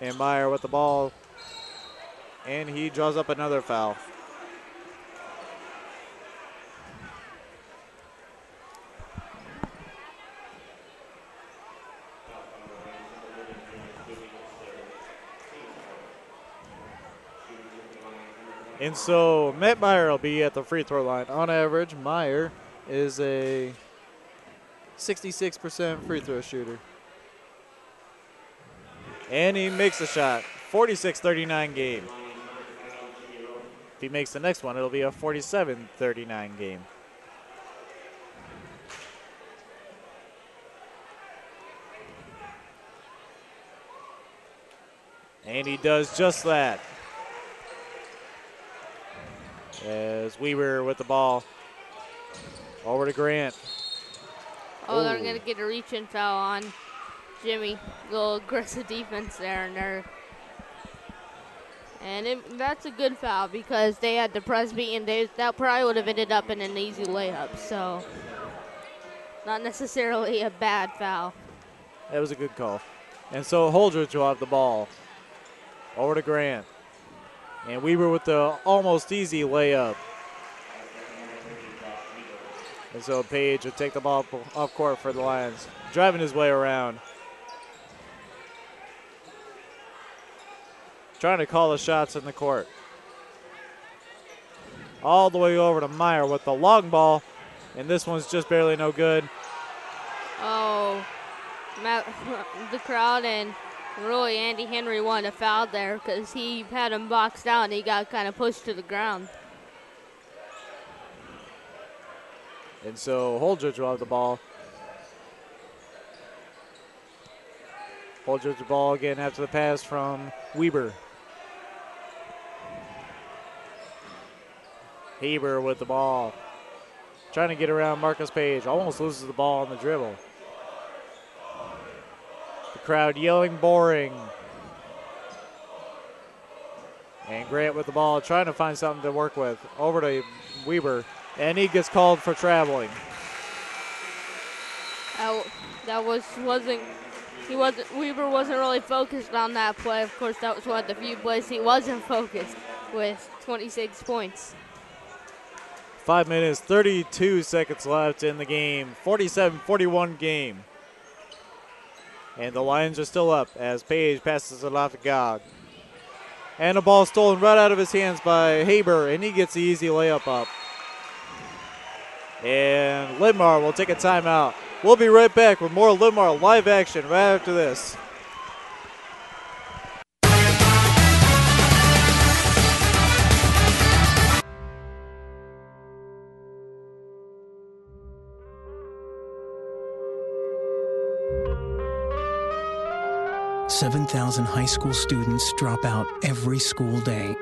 And Meyer with the ball. And he draws up another foul. And so Matt Meyer will be at the free throw line. On average, Meyer is a 66% free throw shooter. And he makes a shot. 46-39 game. If he makes the next one, it'll be a 47-39 game. And he does just that. As Weaver with the ball. Over to Grant. Oh, they're going to get a reach-in foul on Jimmy. Little aggressive defense there. And that's a good foul because they had the press beat, and that probably would have ended up in an easy layup. So, not necessarily a bad foul. That was a good call. And so Holdridge will have the ball. Over to Grant. And Weaver with the almost easy layup. And so Page will take the ball off court for the Lions. Driving his way around. Trying to call the shots in the court. All the way over to Meyer with the long ball. And this one's just barely no good. Oh, the crowd and really Andy Henry wanted a foul there because he had him boxed out and he got kind of pushed to the ground. And so Holdridge will have the ball. Holdridge the ball again after the pass from Weber. Heber with the ball. Trying to get around Marcus Page. Almost loses the ball on the dribble. The crowd yelling boring. And Grant with the ball trying to find something to work with. Over to Weber. And he gets called for traveling. Weber wasn't really focused on that play. Of course, that was one of the few plays he wasn't focused with 26 points. 5 minutes, 32 seconds left in the game. 47-41 game. And the Lions are still up as Page passes it off to Gog. And the ball stolen right out of his hands by Haber, and he gets the easy layup up. And Lidmar will take a timeout. We'll be right back with more Lidmar live action right after this. $7,000 high school students drop out every school day.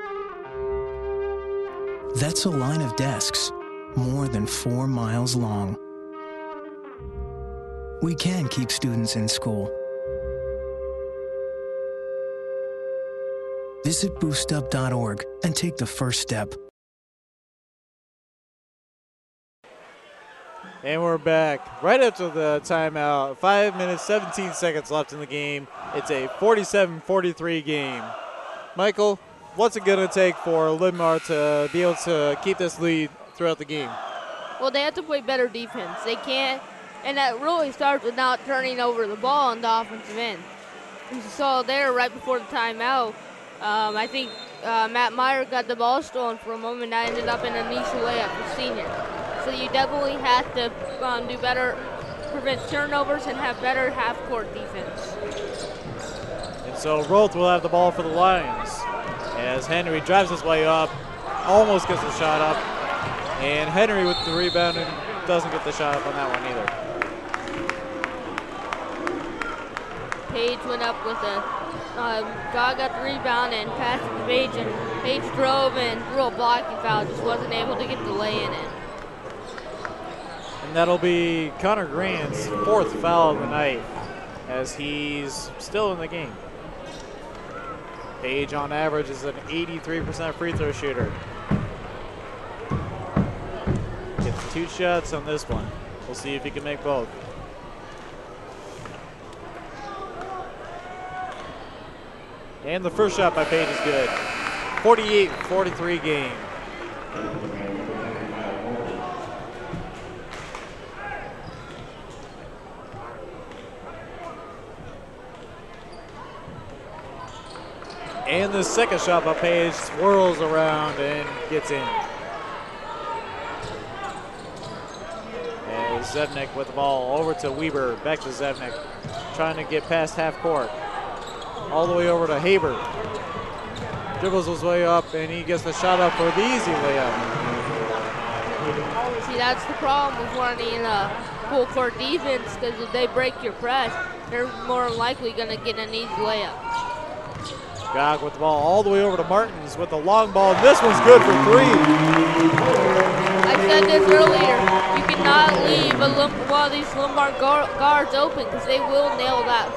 That's a line of desks more than 4 miles long. We can keep students in school. Visit boostup.org and take the first step. And we're back right after the timeout. 5 minutes, 17 seconds left in the game. It's a 47-43 game. Michael, what's it going to take for Lidmar to be able to keep this lead throughout the game? Well, they have to play better defense. They can't, and that really starts with not turning over the ball on the offensive end. As you saw there right before the timeout, I think Matt Meyer got the ball stolen from him, and that ended up in an easy layup for senior. So you definitely have to do better, prevent turnovers, and have better half-court defense. And so Roth will have the ball for the Lions as Henry drives his way up, almost gets a shot up, and Henry with the rebound and doesn't get the shot up on that one either. Page went up with a, God got the rebound and passed it to Page, and Page drove and threw a blocking foul, just wasn't able to get the lay in it. And that'll be Connor Grant's 4th foul of the night, as he's still in the game. Page on average is an 83% free throw shooter. Gets 2 shots on this one. We'll see if he can make both. And the first shot by Page is good. 48-43 game. And the second shot by Page swirls around and gets in. And Zevnik with the ball over to Weber, back to Zevnik, trying to get past half court. All the way over to Haber. Dribbles his way up and he gets the shot up for the easy layup. See, that's the problem with running full court defense, because if they break your press, they're more likely going to get an easy layup. Gog with the ball all the way over to Martins with the long ball. This one's good for 3. I said this earlier. You cannot leave one of these Lombard guards open, because they will nail that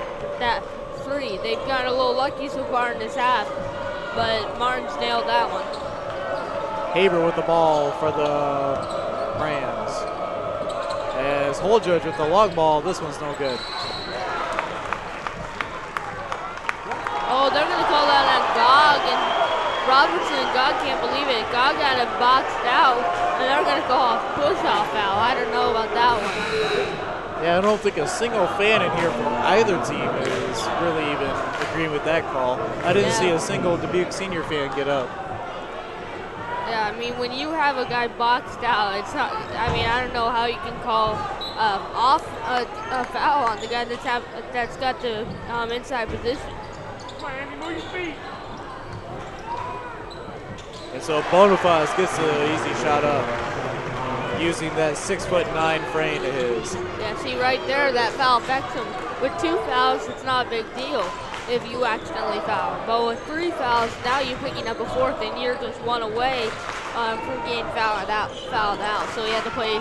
3. They've gotten a little lucky so far in this half, but Martins nailed that one. Haber with the ball for the Rams. As Holdridge with the long ball, this one's no good. Oh, they're going to call that on Gog, and Robertson and Gog can't believe it. Gog got it boxed out, and they're going to call a push-off foul. I don't know about that one. Yeah, I don't think a single fan in here from either team is really even agreeing with that call. I didn't see a single Dubuque Senior fan get up. Yeah, I mean, when you have a guy boxed out, it's not, I mean, I don't know how you can call a foul on the guy that's got the inside position. Come on, Andy, move your feet. And so Bonifaz gets the easy shot up, using that 6'9" frame to his. Yeah, see right there, that foul affects him. With 2 fouls, it's not a big deal if you accidentally foul. But with 3 fouls, now you're picking up a 4th, and you're just 1 away from getting fouled out. So he had to play.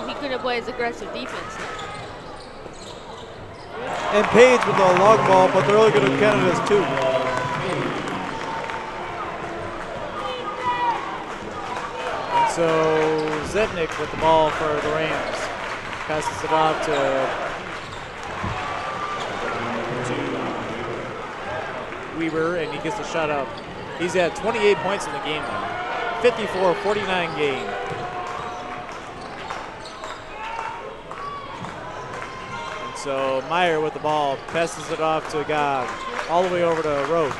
He couldn't play his aggressive defense. And Page with the long ball, but they're only going to count it as 2. So Zednik with the ball for the Rams. Passes it off to Weber, and he gets the shot up. He's at 28 points in the game now. 54-49 game. And so Meyer with the ball, passes it off to Gog, all the way over to Rowe.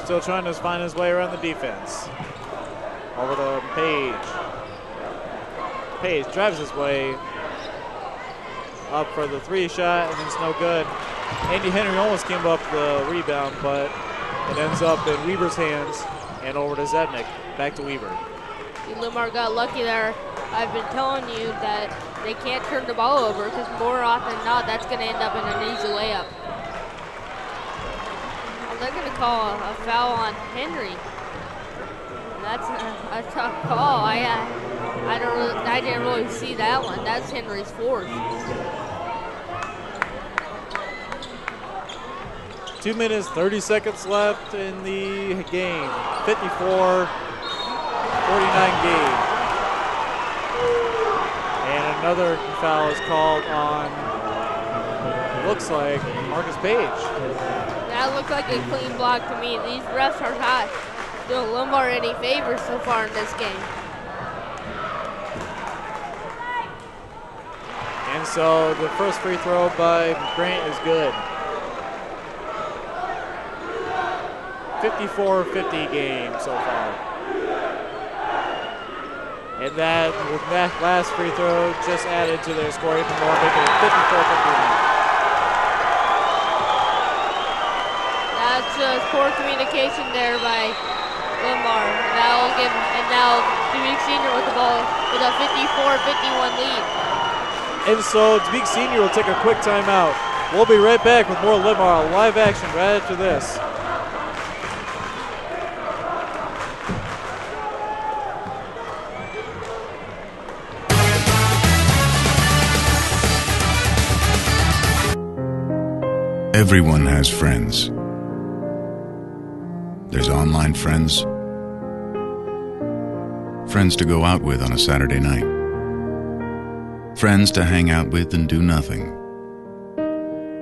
Still trying to find his way around the defense. Over to Page. Page drives his way up for the 3 shot, and it's no good. Andy Henry almost came up the rebound, but it ends up in Weber's hands and over to Zednik. Back to Weber. Limar got lucky there. I've been telling you that they can't turn the ball over, because more often than not, that's going to end up in an easy layup. They're going to call a foul on Henry. That's a tough call. I didn't really see that one. That's Henry's 4th. 2 minutes, 30 seconds left in the game. 54-49 game. And another foul is called on, looks like, Marcus Page. That looked like a clean block to me. These refs are not doing Lombard any favors so far in this game. And so the first free throw by Grant is good. 54-50 game so far. And that last free throw just added to their score even more, making it 54-51. That's poor communication there by Limar. And now Dubuque Senior with the ball with a 54-51 lead. And so Dubuque Senior will take a quick timeout. We'll be right back with more Limar live action right after this. Everyone has friends. There's online friends, friends to go out with on a Saturday night, friends to hang out with and do nothing,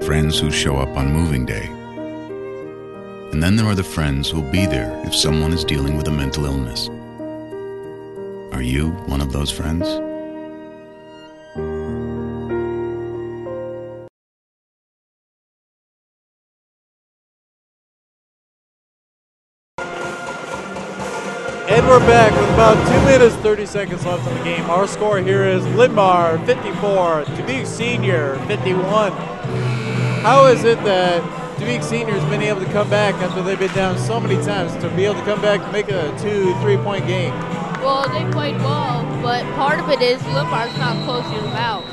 friends who show up on moving day. And then there are the friends who'll be there if someone is dealing with a mental illness. Are you one of those friends? And we're back with about 2 minutes, 30 seconds left in the game. Our score here is Limar 54, Dubuque Senior 51. How is it that Dubuque Senior's been able to come back after they've been down so many times, to be able to come back and make a 2-3 point game? Well, they played well, but part of it is Limar's not closing them out.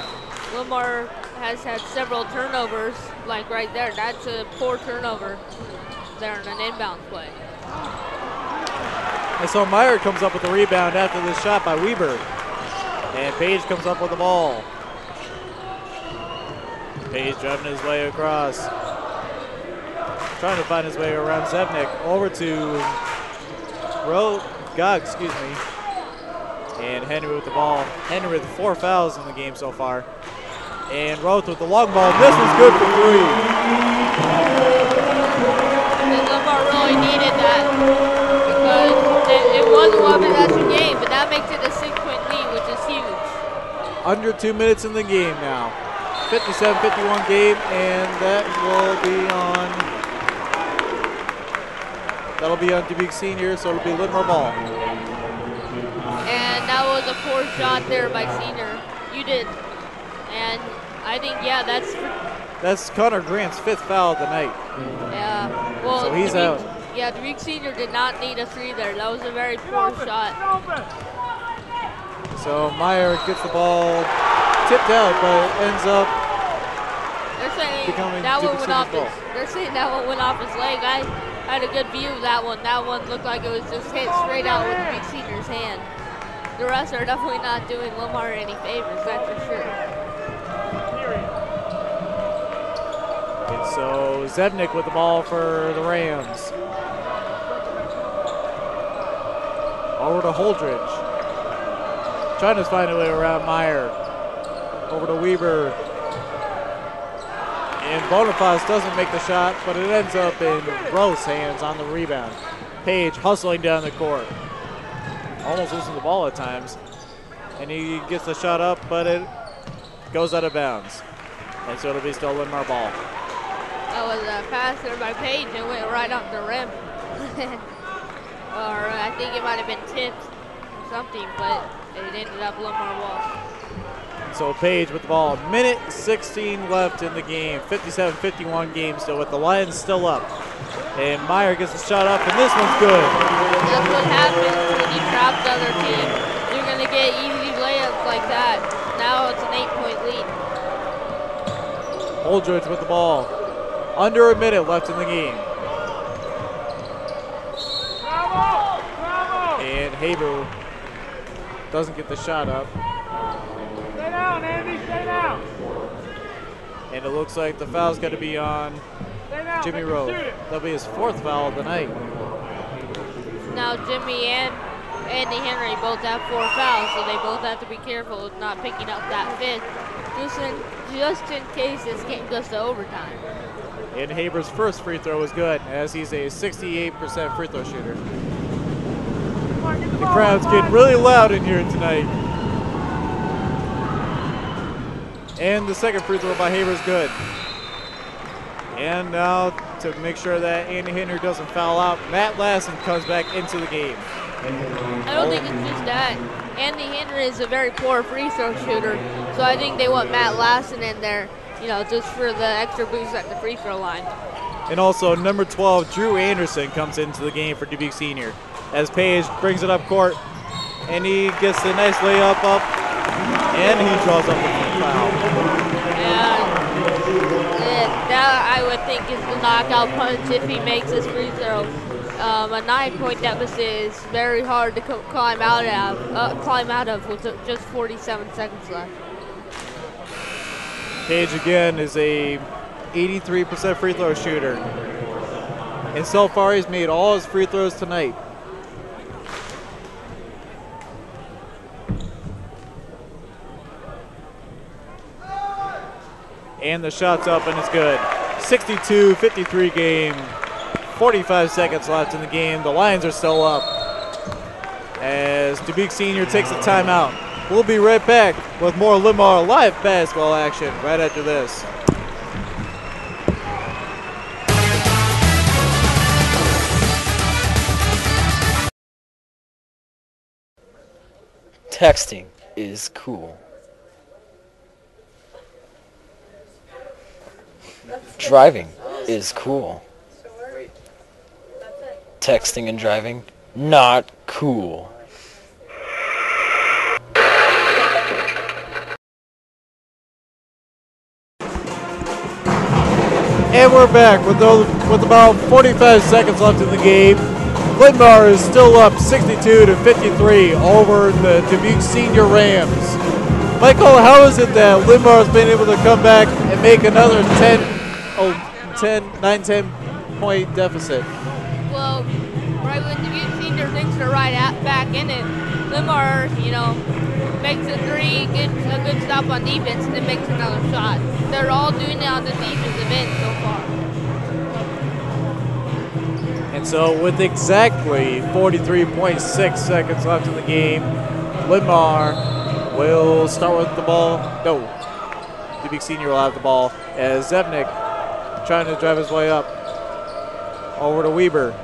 Limar has had several turnovers, like right there. That's a poor turnover there in an inbound play. And so Meyer comes up with the rebound after this shot by Weber. And Page comes up with the ball. Page driving his way across. Trying to find his way around Zevnik. Over to Gog, excuse me. And Henry with the ball. Henry with 4 fouls in the game so far. And Roth with the long ball. This one's good for 3. And Limar really needed that, because it was a 11-possession game, but that makes it a 6-point lead, which is huge. Under 2 minutes in the game now. 57-51 game, and that'll be on Dubuque Senior, so it'll be Limar ball. And that was a poor shot there by Senior. You did. And I think, yeah, that's Connor Grant's 5th foul of the night. Yeah. Well, so he's out. Yeah, Dubuque Senior did not need a 3 there. That was a very poor shot. So Meyer gets the ball tipped out, but it ends up becoming that one Dubuque went off Senior's ball. they're saying that one went off his leg. I had a good view of that one. That one looked like it was just hit straight out with Dubuque Senior's hand. The rest are definitely not doing Limar any favors, that's for sure. And so Zevnik with the ball for the Rams. Over to Holdridge. Trying to find a way around Meyer. Over to Weber. And Boniface doesn't make the shot, but it ends up in Roth's hands on the rebound. Page hustling down the court. Almost losing the ball at times. And he gets the shot up, but it goes out of bounds. And so it'll be still Limar ball. That was a pass there by Page and went right up the rim. Or I think it might have been tipped or something, but it ended up Limar ball. So Page with the ball. Minute 16 left in the game. 57-51 game still with the Lions still up. And Meyer gets the shot up, and this one's good. That's what happens when you trap the other team. You're going to get easy layups like that. Now it's an 8-point lead. Holdridge with the ball. Under a minute left in the game. And Haber doesn't get the shot up. Stay down, Andy, stay down. And it looks like the foul's got to be on Jimmy Rowe. That'll be his 4th foul of the night. Now Jimmy and Andy Henry both have 4 fouls, so they both have to be careful of not picking up that 5th, just in case this game goes to overtime. And Haber's first free throw was good, as he's a 68% free throw shooter. The crowd's getting really loud in here tonight. And the second free throw by Haber's good. And now to make sure that Andy Henry doesn't foul out, Matt Lassen comes back into the game. I don't think it's just that. Andy Henry is a very poor free throw shooter, so I think they want Matt Lassen in there, just for the extra boost at the free throw line. And also number 12, Drew Anderson, comes into the game for Dubuque Senior. as Page brings it up court. And he gets a nice layup up. And he draws up the foul. And that I would think is the knockout punch if he makes his free throw. A 9-point deficit is very hard to climb out of with just 47 seconds left. Page again is a 83% free throw shooter. And so far he's made all his free throws tonight. And the shot's up and it's good. 62-53 game. 45 seconds left in the game. The Lions are still up as Dubuque Senior takes a timeout. We'll be right back with more Limar live basketball action right after this. Texting is cool. Driving is cool. Texting and driving, not cool. And we're back with about 45 seconds left in the game. Limar is still up 62-53 over the Dubuque Senior Rams. Michael, how is it that Limar has been able to come back and make another 9-10 point deficit? Well, right when Dubuque Senior thinks they're back in it, Limar, makes a three, gets a good stop on defense, and then makes another shot. They're all doing it on the defensive end so far. And so with exactly 43.6 seconds left in the game, Limar will start with the ball. No, Dubuque Senior will have the ball as Zevnik trying to drive his way up. Over to Weber.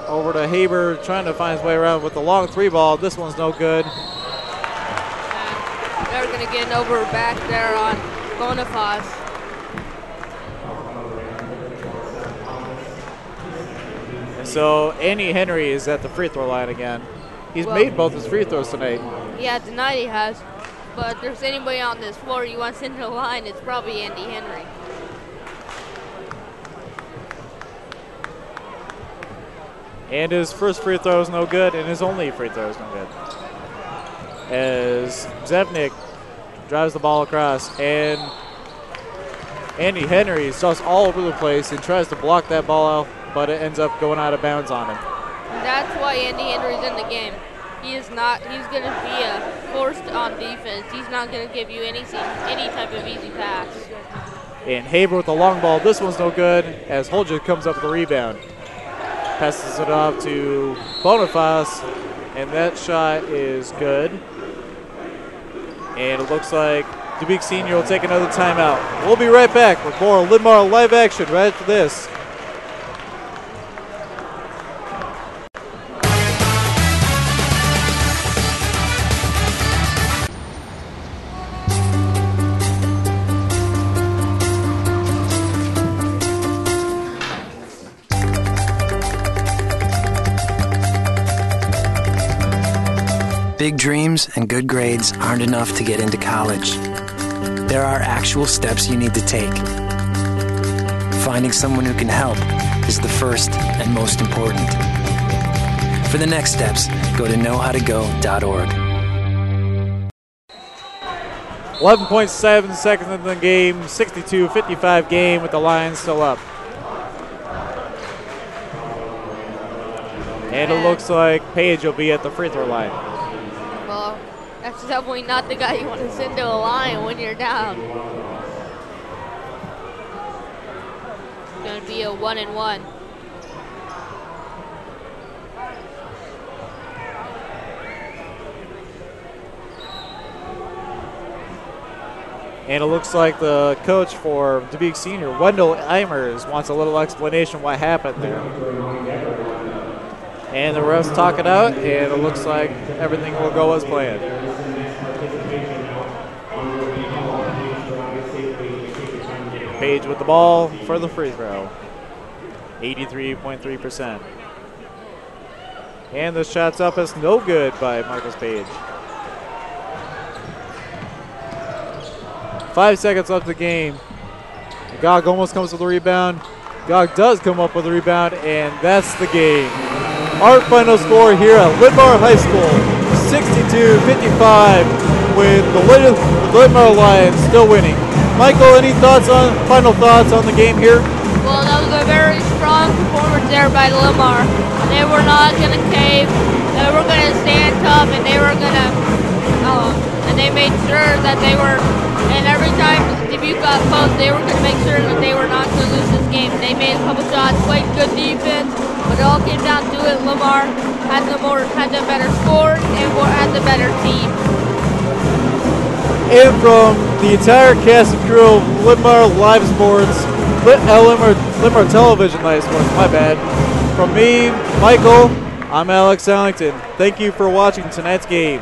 Over to Haber, trying to find his way around with the long three ball. This one's no good. They're going to get an over back there on Boniface. And so Andy Henry is at the free throw line again. He's made both his free throws tonight. Yeah, tonight he has. But if there's anybody on this floor you want sent to the line, it's probably Andy Henry. And his first free throw is no good, and his only free throw is no good. As Zevnik drives the ball across, and Andy Henry is just all over the place and tries to block that ball out, but it ends up going out of bounds on him. And that's why Andy Henry's in the game. He's going to be forced on defense. He's not going to give you any type of easy pass. And Haber with the long ball. This one's no good as Holger comes up with the rebound. Passes it off to Boniface, and that shot is good. And it looks like Dubuque Senior will take another timeout. We'll be right back with more Limar live action right after this. Big dreams and good grades aren't enough to get into college. There are actual steps you need to take. Finding someone who can help is the first and most important. For the next steps, go to knowhowtogo.org. 11.7 seconds in the game, 62-55 game with the Lions still up. And it looks like Page will be at the free throw line. Well, that's definitely not the guy you want to send to a line when you're down. It's going to be a 1-and-1. And it looks like the coach for Dubuque Senior, Wendell Eimers, wants a little explanation what happened there. And the refs talk it out, and it looks like everything will go as planned. Page with the ball for the free throw. 83.3%. And the shot's up is no good by Marcus Page. 5 seconds left in the game. Gog almost comes with a rebound. Gog does come up with a rebound, and that's the game. Our final score here at Linn-Mar High School, 62-55, with the Linn-Mar Lions still winning. Michael, any final thoughts on the game here? Well, that was a very strong performance there by Linn-Mar. They were not going to cave. They were going to stand tough, and they were going to, and they made sure that they were, and every time Dubuque got close, they were going to make sure that they were not going to lose this game. They made a couple shots, played good defense, but it all came down to it. Linn-Mar had the better score and had the better team. And from the entire cast and crew of Linn-Mar Live Sports, Linn-Mar Television Live Sports, my bad. From me, Michael, I'm Alex Ellington. Thank you for watching tonight's game.